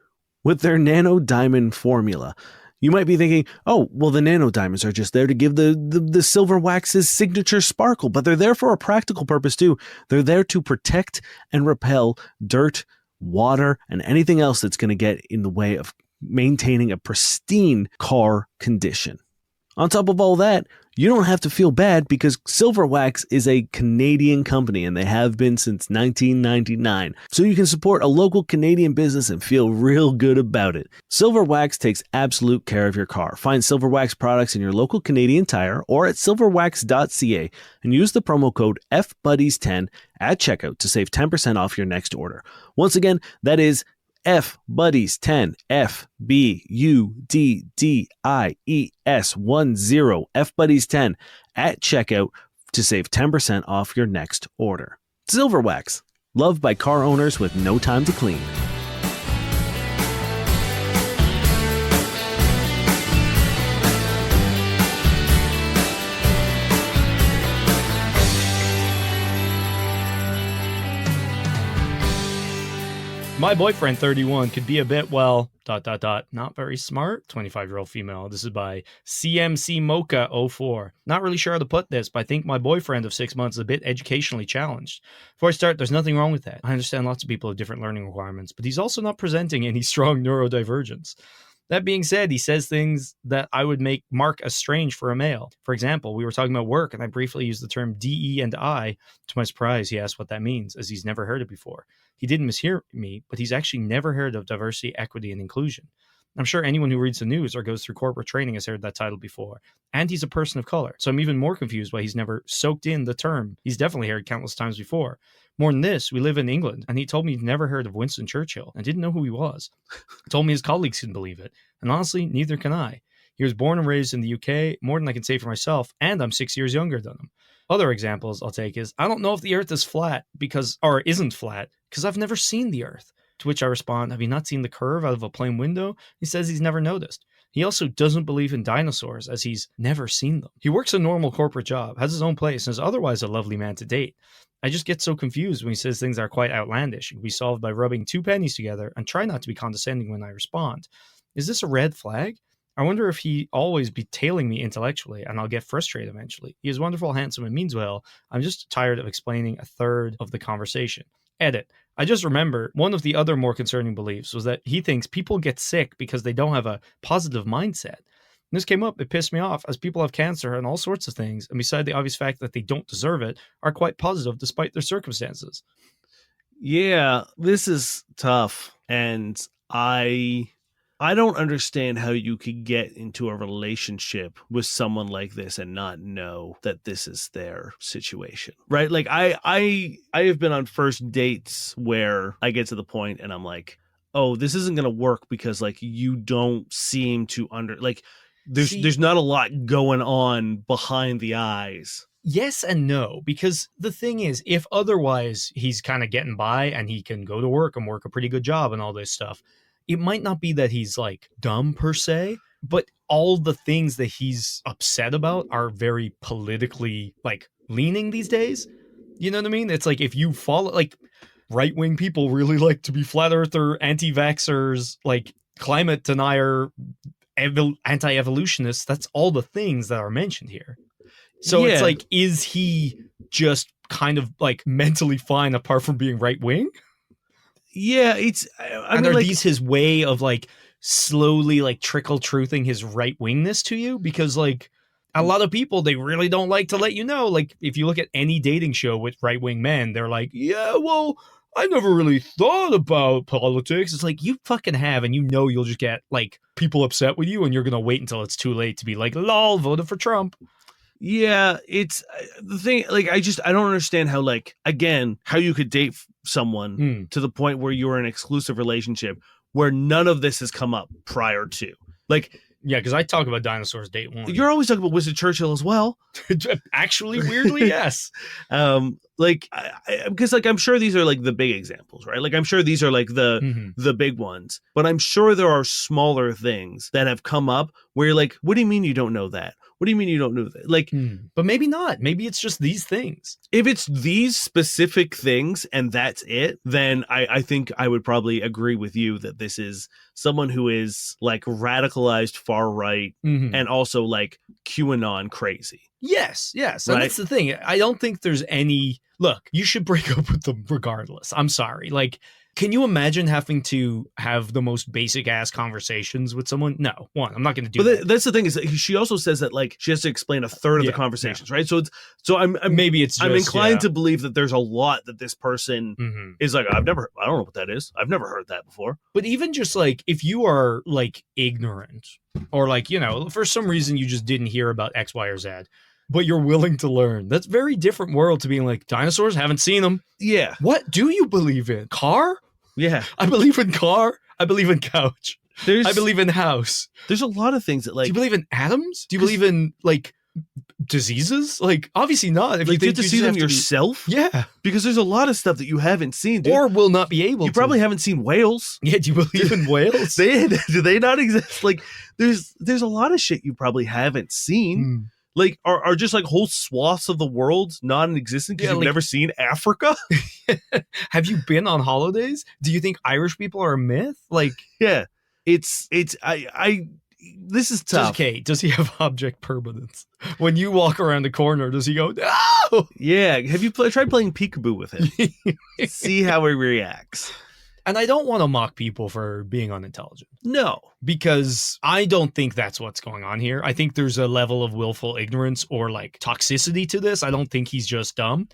[SPEAKER 2] with their nano diamond formula. You might be thinking, oh, well, the nano diamonds are just there to give the Silverwax's signature sparkle, but they're there for a practical purpose too. They're there to protect and repel dirt, water, and anything else that's going to get in the way of maintaining a pristine car condition. On top of all that, you don't have to feel bad because Silverwax is a Canadian company and they have been since 1999. So you can support a local Canadian business and feel real good about it. Silverwax takes absolute care of your car. Find Silverwax products in your local Canadian Tire or at silverwax.ca and use the promo code FBuddies10 at checkout to save 10% off your next order. Once again, that is FBuddies10, FBUDDIES10, FBuddies10 at checkout to save 10% off your next order. Silverwax, loved by car owners with no time to clean.
[SPEAKER 3] My boyfriend, 31, could be a bit, well, ... not very smart. 25-year-old female. This is by CMC Mocha 04. Not really sure how to put this, but I think my boyfriend of 6 months is a bit educationally challenged. Before I start, there's nothing wrong with that. I understand lots of people have different learning requirements, but he's also not presenting any strong neurodivergence. That being said, he says things that I would make mark as strange for a male. For example, we were talking about work, and I briefly used the term DE and I. To my surprise, he asked what that means, as he's never heard it before. He didn't mishear me, but he's actually never heard of diversity, equity, and inclusion. I'm sure anyone who reads the news or goes through corporate training has heard that title before. And he's a person of color, so I'm even more confused why he's never soaked in the term he's definitely heard countless times before. More than this, we live in England, and he told me he'd never heard of Winston Churchill and didn't know who he was. He told me his colleagues couldn't believe it, and honestly, neither can I. He was born and raised in the UK, more than I can say for myself, and I'm 6 years younger than him. Other examples I'll take is, I don't know if the Earth is flat or isn't flat, because I've never seen the Earth. To which I respond, have you not seen the curve out of a plane window? He says he's never noticed. He also doesn't believe in dinosaurs, as he's never seen them. He works a normal corporate job, has his own place, and is otherwise a lovely man to date. I just get so confused when he says things that are quite outlandish and can be solved by rubbing two pennies together, and try not to be condescending when I respond. Is this a red flag? I wonder if he always be tailing me intellectually, and I'll get frustrated eventually. He is wonderful, handsome, and means well. I'm just tired of explaining a third of the conversation. Edit. I just remember one of the other more concerning beliefs was that he thinks people get sick because they don't have a positive mindset. When this came up, it pissed me off, as people have cancer and all sorts of things, and beside the obvious fact that they don't deserve it, are quite positive despite their circumstances.
[SPEAKER 2] Yeah, this is tough, and I don't understand how you could get into a relationship with someone like this and not know that this is their situation, right? Like I have been on first dates where I get to the point and I'm like, oh, this isn't going to work because like you don't seem to there's not a lot going on behind the eyes.
[SPEAKER 3] Yes and no, because the thing is, if otherwise he's kind of getting by and he can go to work and work a pretty good job and all this stuff, it might not be that he's like dumb per se, but all the things that he's upset about are very politically like leaning these days. You know what I mean? It's like if you follow, like, right-wing people really like to be flat earther, anti-vaxxers, like climate denier, anti-evolutionists. That's all the things that are mentioned here. So It's like, is he just kind of like mentally fine apart from being right-wing?
[SPEAKER 2] Yeah, I mean,
[SPEAKER 3] are
[SPEAKER 2] like,
[SPEAKER 3] these his way of like slowly like trickle truthing his right wingness to you? Because like a lot of people, they really don't like to let you know. Like if you look at any dating show with right wing men, they're like, yeah, well, I never really thought about politics. It's like, you fucking have, and you know you'll just get like people upset with you, and you're gonna wait until it's too late to be like, lol, voted for Trump.
[SPEAKER 2] Yeah, it's the thing. Like, I don't understand how, like, again, how you could date someone to the point where you're in an exclusive relationship where none of this has come up prior to. Like,
[SPEAKER 3] yeah, because I talk about Dinosaurs date 1.
[SPEAKER 2] you're always talking about Winston Churchill as well.
[SPEAKER 3] Actually, weirdly, yes.
[SPEAKER 2] Like, because like I'm sure these are like the big examples, right? Like I'm sure these are like the big ones, but I'm sure there are smaller things that have come up where you're like, what do you mean you don't know that? What do you mean you don't know that? Like,
[SPEAKER 3] but maybe not. Maybe it's just these things.
[SPEAKER 2] If it's these specific things and that's it, then I think I would probably agree with you that this is someone who is like radicalized far right and also like QAnon crazy.
[SPEAKER 3] Yes.
[SPEAKER 2] Right?
[SPEAKER 3] And that's the thing. I don't think there's any... Look, you should break up with them regardless. I'm sorry. Like, can you imagine having to have the most basic ass conversations with someone? No, I'm not going to do that.
[SPEAKER 2] That's the thing is that she also says that like she has to explain a third of the conversations, right? So I'm
[SPEAKER 3] maybe it's just,
[SPEAKER 2] I'm inclined to believe that there's a lot that this person is like, I don't know what that is. I've never heard that before.
[SPEAKER 3] But even just like if you are like ignorant or like, you know, for some reason you just didn't hear about X, Y, or Z, but you're willing to learn. That's a very different world to being like, dinosaurs, haven't seen them.
[SPEAKER 2] Yeah.
[SPEAKER 3] What do you believe in? Car?
[SPEAKER 2] Yeah.
[SPEAKER 3] I believe in car. I believe in couch. I believe in house.
[SPEAKER 2] There's a lot of things that like...
[SPEAKER 3] Do you believe in atoms? Do you believe in like diseases? Like obviously not. If
[SPEAKER 2] like,
[SPEAKER 3] you
[SPEAKER 2] get to see them yourself?
[SPEAKER 3] Yeah.
[SPEAKER 2] Because there's a lot of stuff that you haven't seen, dude.
[SPEAKER 3] Or will not be able to.
[SPEAKER 2] You probably haven't seen whales.
[SPEAKER 3] Yeah, do you believe in whales?
[SPEAKER 2] Do they not exist? Like there's a lot of shit you probably haven't seen. Like, are just like whole swaths of the world non-existent because you've never seen Africa?
[SPEAKER 3] Have you been on holidays? Do you think Irish people are a myth? Like,
[SPEAKER 2] yeah, this is tough.
[SPEAKER 3] Okay, does he have object permanence? When you walk around the corner, does he go, no?
[SPEAKER 2] Yeah, have you tried playing peekaboo with him? See how he reacts.
[SPEAKER 3] And I don't want to mock people for being unintelligent.
[SPEAKER 2] No.
[SPEAKER 3] Because I don't think that's what's going on here. I think there's a level of willful ignorance or like toxicity to this. I don't think he's just dumb.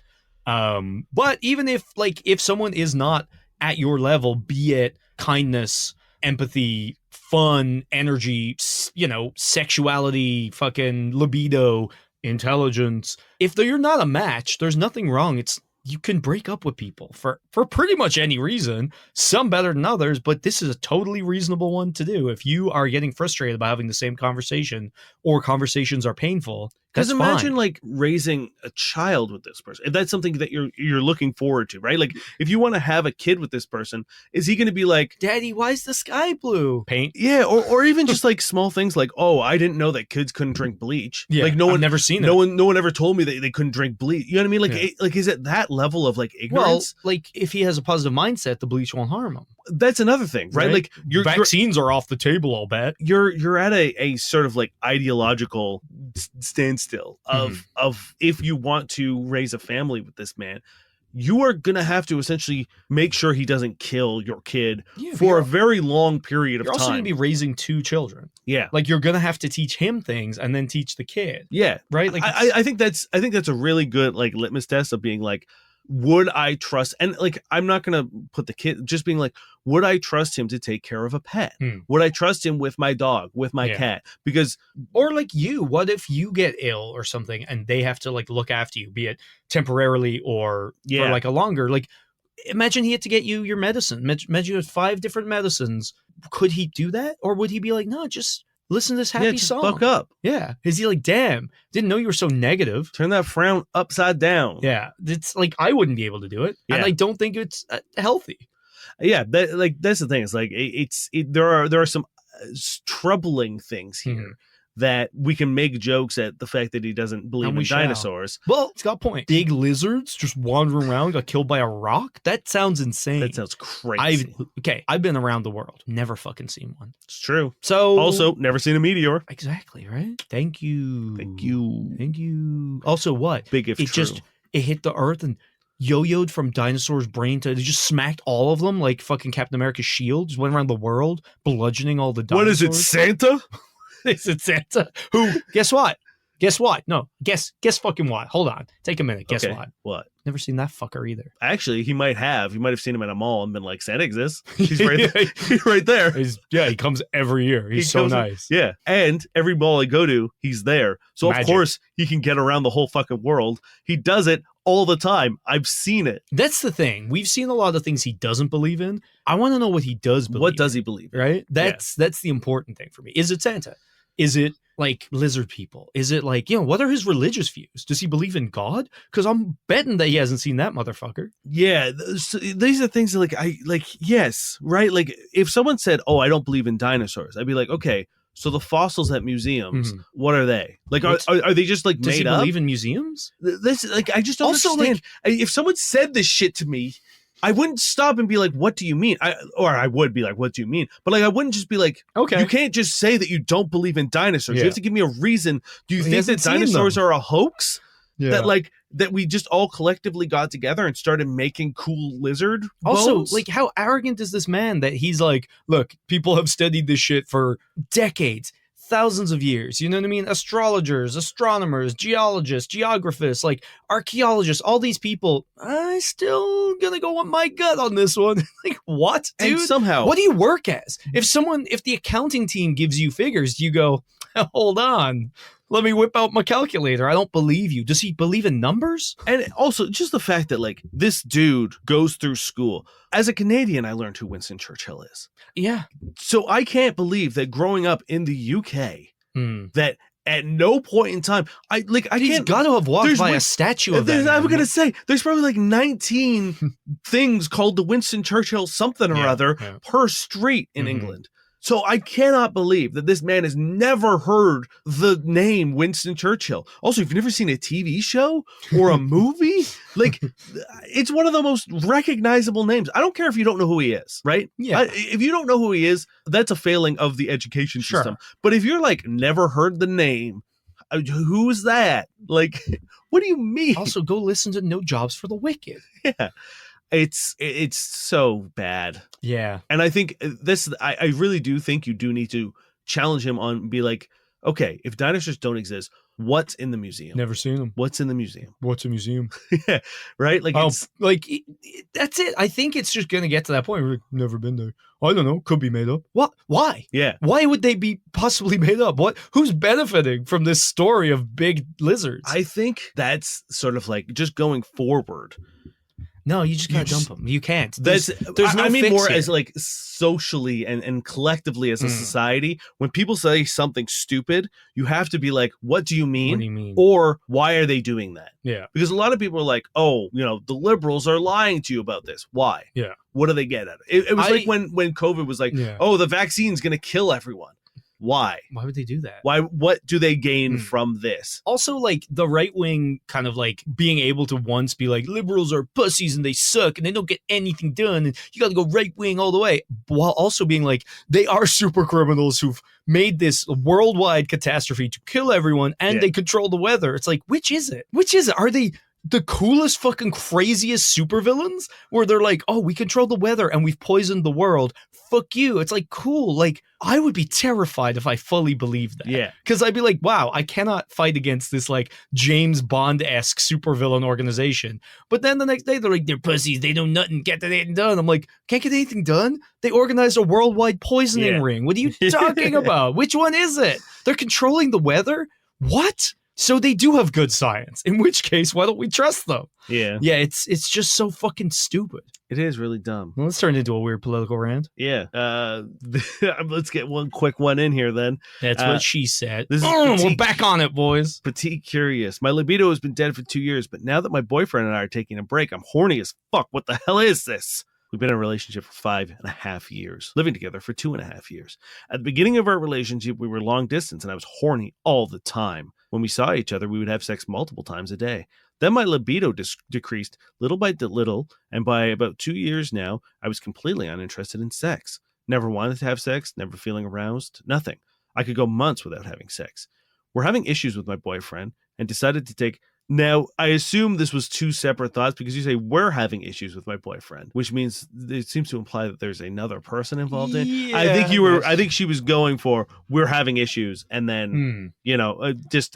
[SPEAKER 3] But even if someone is not at your level, be it kindness, empathy, fun, energy, you know, sexuality, fucking libido, intelligence, if you're not a match, there's nothing wrong. You can break up with people for pretty much any reason, some better than others, but this is a totally reasonable one to do. If you are getting frustrated by having the same conversation or conversations are painful,
[SPEAKER 2] because imagine like raising a child with this person. If that's something that you're looking forward to, right? Like if you want to have a kid with this person, is he going to be like,
[SPEAKER 3] Daddy, why is the sky blue? Paint.
[SPEAKER 2] Yeah. Or even just like small things like, oh, I didn't know that kids couldn't drink bleach.
[SPEAKER 3] Yeah,
[SPEAKER 2] like
[SPEAKER 3] I've never seen it.
[SPEAKER 2] No one ever told me that they couldn't drink bleach. You know what I mean? Like, like, is it that level of like ignorance?
[SPEAKER 3] Well, like if he has a positive mindset, the bleach won't harm him.
[SPEAKER 2] That's another thing, right? Like
[SPEAKER 3] your vaccines are off the table, I'll bet.
[SPEAKER 2] You're at a sort of like ideological standstill of if you want to raise a family with this man, you are going to have to essentially make sure he doesn't kill your kid for a very long period of time. You're also
[SPEAKER 3] going to be raising 2 children.
[SPEAKER 2] Yeah.
[SPEAKER 3] Like you're going to have to teach him things and then teach the kid.
[SPEAKER 2] Yeah.
[SPEAKER 3] Right. Like
[SPEAKER 2] I think that's a really good like litmus test of being like, would I trust, and like, I'm not going to put the kid, just being like, would I trust him to take care of a pet? Would I trust him with my dog, with my cat? Because,
[SPEAKER 3] or like what if you get ill or something and they have to like look after you, be it temporarily or for like a longer, like imagine he had to get you your medicine. Imagine you had 5 different medicines. Could he do that? Or would he be like, no, just listen to this happy
[SPEAKER 2] just
[SPEAKER 3] song.
[SPEAKER 2] Fuck up.
[SPEAKER 3] Yeah. Is he like, damn, didn't know you were so negative.
[SPEAKER 2] There that frown upside down.
[SPEAKER 3] Yeah. It's like, I wouldn't be able to do it.
[SPEAKER 2] Yeah.
[SPEAKER 3] And I don't think it's healthy.
[SPEAKER 2] Yeah. That's the thing. It's like, there are some troubling things here that we can make jokes at the fact that he doesn't believe in dinosaurs.
[SPEAKER 3] Well, it's got a point. Big lizards just wandering around, got killed by a rock? That sounds insane.
[SPEAKER 2] That sounds crazy.
[SPEAKER 3] I've been around the world. Never fucking seen one.
[SPEAKER 2] It's true.
[SPEAKER 3] So
[SPEAKER 2] also, never seen a meteor.
[SPEAKER 3] Exactly, right? Thank you.
[SPEAKER 2] Thank you.
[SPEAKER 3] Thank you. Also, what?
[SPEAKER 2] Big if true.
[SPEAKER 3] It hit the earth and yo-yoed from dinosaurs' brain to, they just smacked all of them like fucking Captain America's shield. Just went around the world, bludgeoning all the dinosaurs.
[SPEAKER 2] What is it, Santa?
[SPEAKER 3] Is it Santa? Who, guess what? Guess what? No, guess fucking what? Hold on. Take a minute. Guess
[SPEAKER 2] Okay,
[SPEAKER 3] what?
[SPEAKER 2] What?
[SPEAKER 3] Never seen that fucker either.
[SPEAKER 2] Actually, he might have. He might have seen him at a mall and been like, Santa exists. He's right there. He's right there.
[SPEAKER 3] He comes every year. He's so nice.
[SPEAKER 2] Yeah. And every mall I go to, he's there. So
[SPEAKER 3] Magic.
[SPEAKER 2] of course he can get around the whole fucking world. He does it all the time. I've seen it.
[SPEAKER 3] That's the thing. We've seen a lot of things he doesn't believe in. I want to know what he does believe
[SPEAKER 2] What does he believe in?
[SPEAKER 3] Right? That's the important thing for me. Is it Santa? Is it like lizard people? Is it like, what are his religious views? Does he believe in God? Because I'm betting that he hasn't seen that motherfucker.
[SPEAKER 2] Yeah. These are things that yes, right? Like if someone said, oh, I don't believe in dinosaurs, I'd be like, okay, so the fossils at museums, what are they? Like, are they just like
[SPEAKER 3] Does
[SPEAKER 2] made
[SPEAKER 3] he
[SPEAKER 2] up?
[SPEAKER 3] believe in museums?
[SPEAKER 2] This, like, I just don't
[SPEAKER 3] Also,
[SPEAKER 2] understand. If someone said this shit to me, I wouldn't stop and be like, what do you mean? I would be like, what do you mean? But like, I wouldn't just be like,
[SPEAKER 3] okay,
[SPEAKER 2] you can't just say that you don't believe in dinosaurs. You have to give me a reason. Do you think that dinosaurs are a hoax? Yeah. That we just all collectively got together and started making cool lizard bones?
[SPEAKER 3] Also, like, how arrogant is this man that he's like, look, people have studied this shit for decades, thousands of years, you know what I mean? Astrologers, astronomers, geologists, geographists, like archaeologists, all these people. I still gonna go with my gut on this one. Like, what, dude?
[SPEAKER 2] And somehow,
[SPEAKER 3] what do you work as? If the accounting team gives you figures, do you go, hold on, let me whip out my calculator? I don't believe you. Does he believe in numbers?
[SPEAKER 2] And also just the fact that like this dude goes through school. As a Canadian, I learned who Winston Churchill is.
[SPEAKER 3] Yeah.
[SPEAKER 2] So I can't believe that growing up in the UK, that at no point in time,
[SPEAKER 3] He's got to have walked by a statue of that.
[SPEAKER 2] I'm going to say, there's probably like 19 things called the Winston Churchill something or other per street in England. So I cannot believe that this man has never heard the name Winston Churchill. Also, if you've never seen a TV show or a movie, like, it's one of the most recognizable names. I don't care if you don't know who he is, right?
[SPEAKER 3] Yeah.
[SPEAKER 2] If you don't know who he is, that's a failing of the education system. But if you're like, never heard the name, who's that? Like, what do you mean?
[SPEAKER 3] Also, go listen to No Jobs for the Wicked.
[SPEAKER 2] Yeah. It's so bad.
[SPEAKER 3] Yeah.
[SPEAKER 2] And I think I really do think you do need to challenge him on, be like, okay, if dinosaurs don't exist, what's in the museum?
[SPEAKER 3] Never seen them.
[SPEAKER 2] What's in the museum?
[SPEAKER 3] What's a museum?
[SPEAKER 2] Yeah, right? Like,
[SPEAKER 3] that's it. I think it's just going to get to that point. We've never been there. I don't know. Could be made up. What? Why?
[SPEAKER 2] Yeah.
[SPEAKER 3] Why would they be possibly made up? Who's benefiting from this story of big lizards?
[SPEAKER 2] I think that's sort of like just going forward.
[SPEAKER 3] No, you just gotta dump them. You can't.
[SPEAKER 2] There's no I mean
[SPEAKER 3] fix
[SPEAKER 2] more
[SPEAKER 3] here.
[SPEAKER 2] as like socially and collectively as a society. When people say something stupid, you have to be like, what do you mean?
[SPEAKER 3] What do you mean?
[SPEAKER 2] Or why are they doing that?
[SPEAKER 3] Yeah.
[SPEAKER 2] Because a lot of people are like, oh, the liberals are lying to you about this. Why?
[SPEAKER 3] Yeah.
[SPEAKER 2] What do they get at it? It was like when COVID was like, oh, the vaccine's going to kill everyone. Why?
[SPEAKER 3] Why would they do that?
[SPEAKER 2] Why? What do they gain from this?
[SPEAKER 3] Also, like, the right wing kind of like being able to once be like, liberals are pussies and they suck and they don't get anything done and you got to go right wing all the way, while also being like, they are super criminals who've made this worldwide catastrophe to kill everyone and they control the weather. It's like, which is it? Which is it? Are they the coolest, fucking craziest supervillains where they're like, oh, we control the weather and we've poisoned the world? Fuck you. It's like, cool. Like, I would be terrified if I fully believed that.
[SPEAKER 2] Yeah.
[SPEAKER 3] Because I'd be like, wow, I cannot fight against this like James Bond-esque supervillain organization. But then the next day they're like, they're pussies. They do nothing. Get anything done. I'm like, can't get anything done? They organized a worldwide poisoning ring. What are you talking about? Which one is it? They're controlling the weather? What? So they do have good science. In which case, why don't we trust them?
[SPEAKER 2] Yeah.
[SPEAKER 3] Yeah, it's just so fucking stupid.
[SPEAKER 2] It is really dumb.
[SPEAKER 3] Well, let's turn it into a weird political rant.
[SPEAKER 2] Yeah. Let's get one quick one in here then.
[SPEAKER 3] That's what she said.
[SPEAKER 2] We're
[SPEAKER 3] back on it, boys.
[SPEAKER 2] Petite curious. My libido has been dead for 2 years, but now that my boyfriend and I are taking a break, I'm horny as fuck. What the hell is this? We've been in a relationship for 5.5 years, living together for 2.5 years. At the beginning of our relationship, we were long distance and I was horny all the time. When we saw each other, we would have sex multiple times a day. Then my libido decreased little by little, and by about 2 years now, I was completely uninterested in sex. Never wanted to have sex, never feeling aroused, nothing. I could go months without having sex. We're having issues with my boyfriend and decided to take Now, I assume this was two separate thoughts because you say we're having issues with my boyfriend, which means it seems to imply that there's another person involved in.
[SPEAKER 3] Yeah,
[SPEAKER 2] I think she was going for we're having issues, and then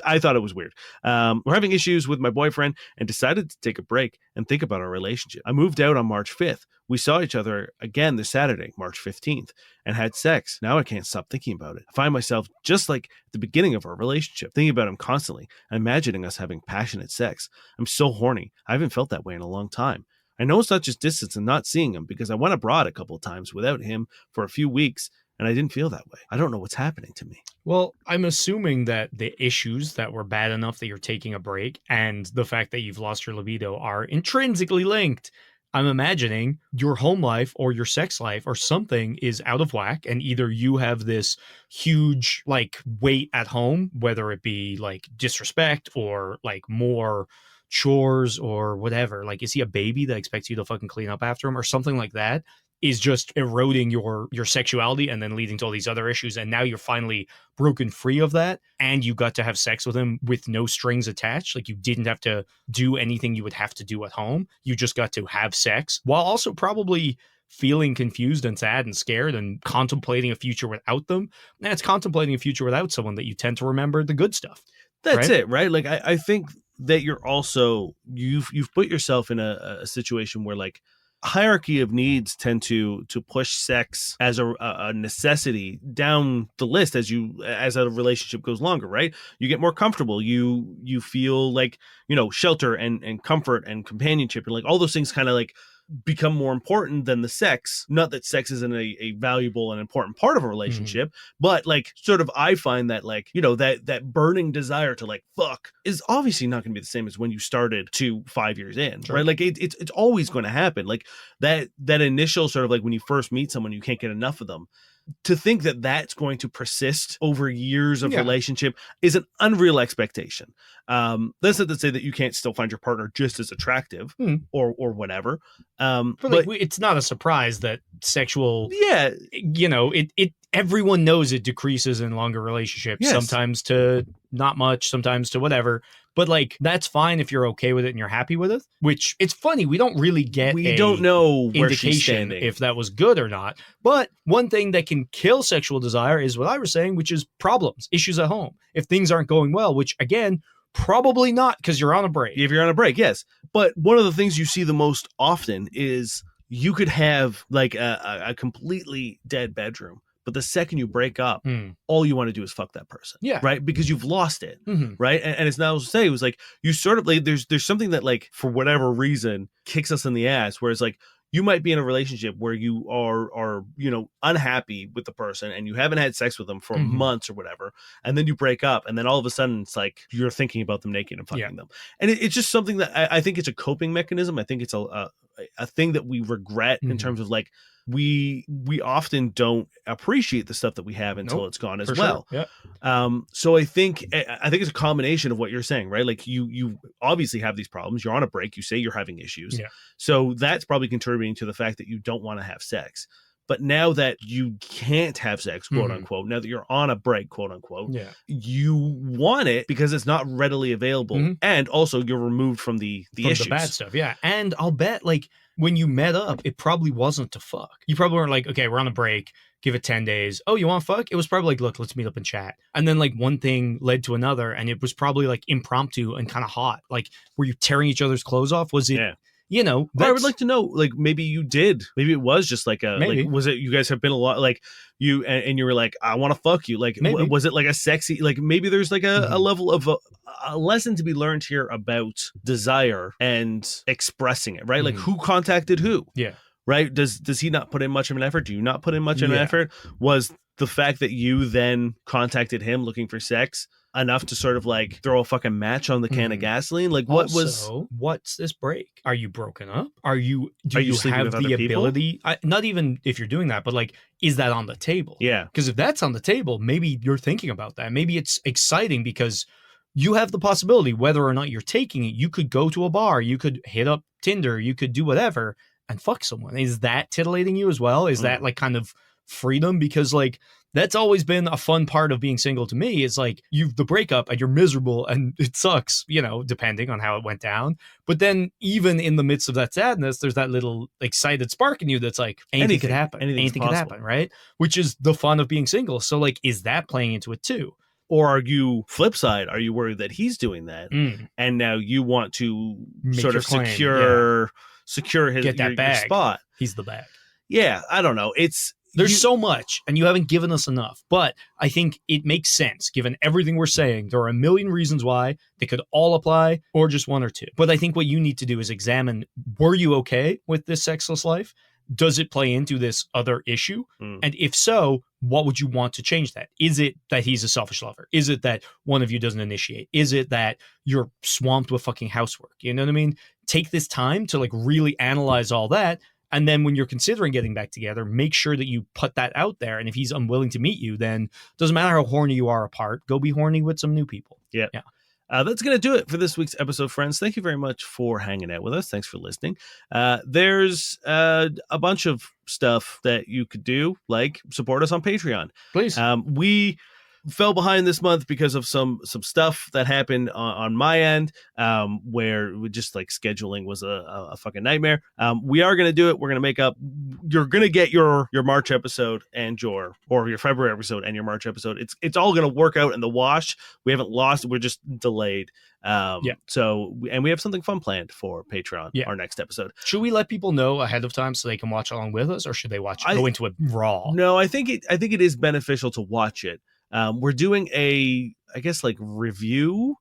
[SPEAKER 2] I thought it was weird. We're having issues with my boyfriend, and decided to take a break and think about our relationship. I moved out on March 5th. We saw each other again this Saturday, March 15th, and had sex. Now I can't stop thinking about it. I find myself just like at the beginning of our relationship, thinking about him constantly, imagining us having passionate sex. I'm so horny. I haven't felt that way in a long time. I know it's not just distance and not seeing him, because I went abroad a couple of times without him for a few weeks, and I didn't feel that way. I don't know what's happening to me.
[SPEAKER 3] Well, I'm assuming that the issues that were bad enough that you're taking a break and the fact that you've lost your libido are intrinsically linked. I'm imagining your home life or your sex life or something is out of whack, and either you have this huge like weight at home, whether it be like disrespect or like more chores or whatever. Like, is he a baby that expects you to fucking clean up after him or something like that? Is just eroding your sexuality and then leading to all these other issues. And now you're finally broken free of that. And you got to have sex with him with no strings attached. Like, you didn't have to do anything you would have to do at home. You just got to have sex while also probably feeling confused and sad and scared and contemplating a future without them. And it's contemplating a future without someone that you tend to remember the good stuff.
[SPEAKER 2] That's it, right? Like, I think that you're also, you've put yourself in a situation where like, hierarchy of needs tend to push sex as a necessity down the list as a relationship goes longer, right? You get more comfortable. You feel like, shelter and comfort and companionship and like all those things kind of like become more important than the sex. Not that sex isn't a valuable and important part of a relationship, but like sort of I find that like, that burning desire to like fuck is obviously not going to be the same as when you started 5 years in, right? Like it's always going to happen. Like that initial sort of like when you first meet someone, you can't get enough of them. To think that that's going to persist over years of relationship is an unreal expectation. That's not to say that you can't still find your partner just as attractive or whatever.
[SPEAKER 3] But like, it's not a surprise that sexual, everyone knows it decreases in longer relationships, sometimes to not much, sometimes to whatever. But like, that's fine if you're okay with it and you're happy with it, which it's funny. We don't really get
[SPEAKER 2] don't know where she's
[SPEAKER 3] indication
[SPEAKER 2] standing.
[SPEAKER 3] if that was good or not. But one thing that can kill sexual desire is what I was saying, which is problems, issues at home. If things aren't going well, which again, probably not because you're on a break.
[SPEAKER 2] If you're on a break, yes. But one of the things you see the most often is you could have like a completely dead bedroom. But the second you break up, all you want to do is fuck that person. Yeah. Right. Because you've lost it. Right. And it's not to say, it was like, you sort of like, there's something that like, for whatever reason, kicks us in the ass. Whereas like, you might be in a relationship where you are, unhappy with the person and you haven't had sex with them for months or whatever. And then you break up and then all of a sudden it's like, you're thinking about them naked and fucking them. And it's just something that I think it's a coping mechanism. I think it's a thing that we regret in terms of like, we often don't appreciate the stuff that we have until it's gone as well. Sure. Yeah. So I think it's a combination of what you're saying, right? Like you obviously have these problems. You're on a break. You say you're having issues. Yeah. So that's probably contributing to the fact that you don't want to have sex. But now that you can't have sex, quote unquote, now that you're on a break, quote unquote, you want it because it's not readily available. And also you're removed from the issues.
[SPEAKER 3] The bad stuff. Yeah. And I'll bet like when you met up, it probably wasn't to fuck. You probably weren't like, okay, we're on a break. Give it 10 days. Oh, you want to fuck? It was probably like, look, let's meet up and chat. And then like one thing led to another. And it was probably like impromptu and kind of hot. Like, were you tearing each other's clothes off? Was it... Yeah. Well,
[SPEAKER 2] I would like to know, like, maybe you did. Maybe it was just like like, was it, you guys have been a lot, like, you, and you were like, I want to fuck you. Like, was it like a sexy, like, maybe there's like a level of a lesson to be learned here about desire and expressing it, right? Like, who contacted who? Yeah. Right? Does he not put in much of an effort? Do you not put in much of an effort? Was the fact that you then contacted him looking for sex enough to sort of like throw a fucking match on the can of gasoline? Like,
[SPEAKER 3] what's this break? Are you broken up? Do you have the ability? Not even if you're doing that, but like, is that on the table? Yeah. Because if that's on the table, maybe you're thinking about that. Maybe it's exciting because you have the possibility, whether or not you're taking it, you could go to a bar, you could hit up Tinder, you could do whatever and fuck someone. Is that titillating you as well? Is that like kind of freedom? Because like, That's always been a fun part of being single to me, is like the breakup and you're miserable and it sucks, depending on how it went down. But then even in the midst of that sadness, there's that little excited spark in you that's like, anything could happen. Anything could happen, right? Which is the fun of being single. So like, is that playing into it too?
[SPEAKER 2] Or are you, flip side, are you worried that he's doing that? And now you want to sort of secure his
[SPEAKER 3] Get that
[SPEAKER 2] your spot?
[SPEAKER 3] He's the bag.
[SPEAKER 2] Yeah, I don't know.
[SPEAKER 3] There's so much, and you haven't given us enough. But I think it makes sense, given everything we're saying. There are a million reasons why they could all apply, or just one or two. But I think what you need to do is examine, were you okay with this sexless life? Does it play into this other issue? And if so, what would you want to change that? Is it that he's a selfish lover? Is it that one of you doesn't initiate? Is it that you're swamped with fucking housework? You know what I mean? Take this time to like really analyze all that. And then when you're considering getting back together, make sure that you put that out there. And if he's unwilling to meet you, then doesn't matter how horny you are apart, go be horny with some new people.
[SPEAKER 2] Yeah. That's going to do it for this week's episode, friends. Thank you very much for hanging out with us. Thanks for listening. There's a bunch of stuff that you could do, like support us on Patreon.
[SPEAKER 3] Please.
[SPEAKER 2] We fell behind this month because of some stuff that happened on my end, where we just like scheduling was a fucking nightmare. We are going to do it. We're going to make up. You're going to get your March episode and your February episode and your March episode. It's all going to work out in the wash. We haven't lost. We're just delayed. So we have something fun planned for Patreon. Our next episode.
[SPEAKER 3] Should we let people know ahead of time so they can watch along with us, or should they go into it raw?
[SPEAKER 2] No, I think it is beneficial to watch it. We're doing a review.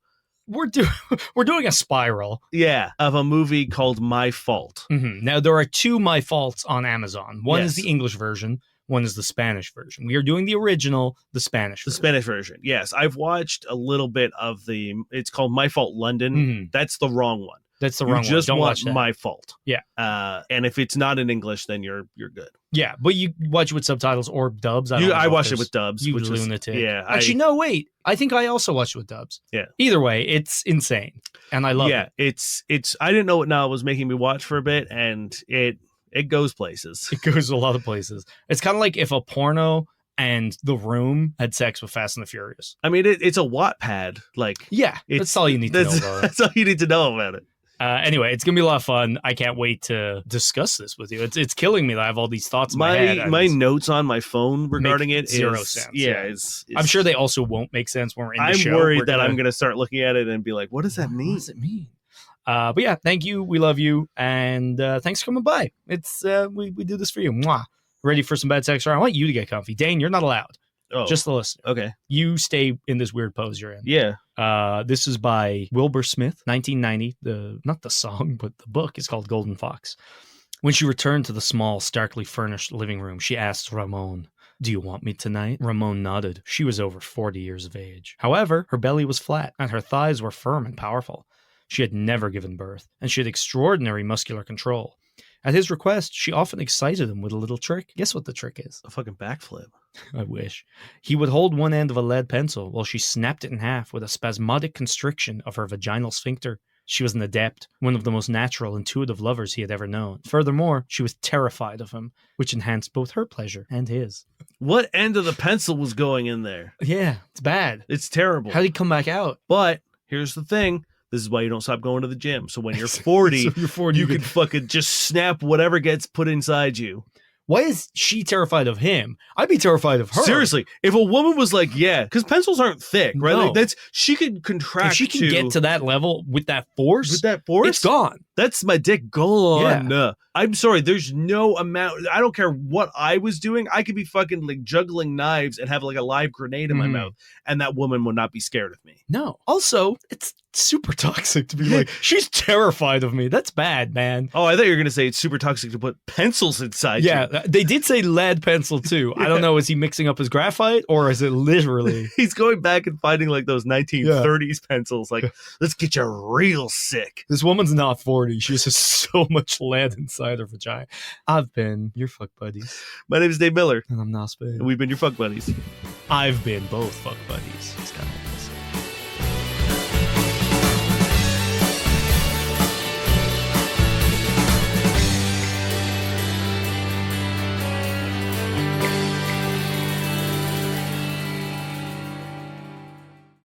[SPEAKER 3] We're doing a spiral.
[SPEAKER 2] Yeah, of a movie called My Fault.
[SPEAKER 3] Now, there are two My Faults on Amazon. One is the English version. One is the Spanish version. We are doing the original, the Spanish version.
[SPEAKER 2] The Spanish version, yes. I've watched a little bit of it's called My Fault London. That's the wrong one.
[SPEAKER 3] That's the wrong one.
[SPEAKER 2] Just
[SPEAKER 3] Don't
[SPEAKER 2] watch
[SPEAKER 3] watch that.
[SPEAKER 2] My Fault.
[SPEAKER 3] Yeah.
[SPEAKER 2] And if it's not in English, then you're good.
[SPEAKER 3] Yeah, but you watch it with subtitles or dubs.
[SPEAKER 2] I watched it with dubs.
[SPEAKER 3] You lunatic.
[SPEAKER 2] Yeah.
[SPEAKER 3] Actually, no, wait. I think I also watched it with dubs.
[SPEAKER 2] Yeah.
[SPEAKER 3] Either way, it's insane. And I love it.
[SPEAKER 2] Yeah, it's I didn't know what Niall was making me watch for a bit, and it goes places.
[SPEAKER 3] It goes a lot of places. It's kind of like if a porno and The Room had sex with Fast and the Furious.
[SPEAKER 2] I mean, it's a Wattpad.
[SPEAKER 3] That's all you need to know about it.
[SPEAKER 2] That's all you need to know about it.
[SPEAKER 3] Anyway, it's gonna be a lot of fun. I can't wait to discuss this with you. It's killing me that I have all these thoughts in my head.
[SPEAKER 2] My notes on my phone regarding it
[SPEAKER 3] zero sense.
[SPEAKER 2] Yeah,
[SPEAKER 3] I'm sure they also won't make sense when we're in the show.
[SPEAKER 2] I'm worried that I'm gonna start looking at it and be like, what does that mean?
[SPEAKER 3] What does it mean? But yeah, thank you. We love you, and thanks for coming by. It's we do this for you. Mwah. Ready for some bad sex? I want you to get comfy. Dane, you're not allowed.
[SPEAKER 2] Oh,
[SPEAKER 3] just the listener.
[SPEAKER 2] Okay.
[SPEAKER 3] You stay in this weird pose you're in.
[SPEAKER 2] Yeah.
[SPEAKER 3] This is by Wilbur Smith, 1990. Not the song, but the book is called Golden Fox. When she returned to the small, starkly furnished living room, she asked Ramon, "Do you want me tonight?" Ramon nodded. She was over 40 years of age. However, her belly was flat, and her thighs were firm and powerful. She had never given birth, and she had extraordinary muscular control. At his request, she often excited him with a little trick. Guess what the trick is?
[SPEAKER 2] A fucking backflip.
[SPEAKER 3] I wish. He would hold one end of a lead pencil while she snapped it in half with a spasmodic constriction of her vaginal sphincter. She was an adept, one of the most natural, intuitive lovers he had ever known. Furthermore, she was terrified of him, which enhanced both her pleasure and his.
[SPEAKER 2] What end of the pencil was going in there?
[SPEAKER 3] Yeah, it's bad.
[SPEAKER 2] It's terrible.
[SPEAKER 3] How did he come back out?
[SPEAKER 2] But here's the thing. This is why you don't stop going to the gym. So when you're 40,
[SPEAKER 3] So you're 40
[SPEAKER 2] you can fucking just snap whatever gets put inside you.
[SPEAKER 3] Why is she terrified of him? I'd be terrified of her.
[SPEAKER 2] Seriously, if a woman was like, yeah, because pencils aren't thick, right?
[SPEAKER 3] No.
[SPEAKER 2] Like she could contract.
[SPEAKER 3] If she can get to that level with that force, it's gone.
[SPEAKER 2] That's my dick gone.
[SPEAKER 3] Yeah.
[SPEAKER 2] I'm sorry. There's no amount. I don't care what I was doing. I could be fucking like juggling knives and have like a live grenade in my mouth, and that woman would not be scared of me.
[SPEAKER 3] No. Also, it's super toxic to be like, she's terrified of me. That's bad, man.
[SPEAKER 2] Oh, I thought you were going to say it's super toxic to put pencils inside you.
[SPEAKER 3] Yeah, they did say lead pencil too. I don't know, is he mixing up his graphite or is it literally?
[SPEAKER 2] He's going back and finding like those 1930s pencils. Like, let's get you real sick.
[SPEAKER 3] This woman's not 40. She just has so much lead inside her vagina. I've been your fuck buddies.
[SPEAKER 2] My name is Dave Miller.
[SPEAKER 3] And I'm Nas Babe.
[SPEAKER 2] And we've been your fuck buddies.
[SPEAKER 3] I've been both fuck buddies. It's kind of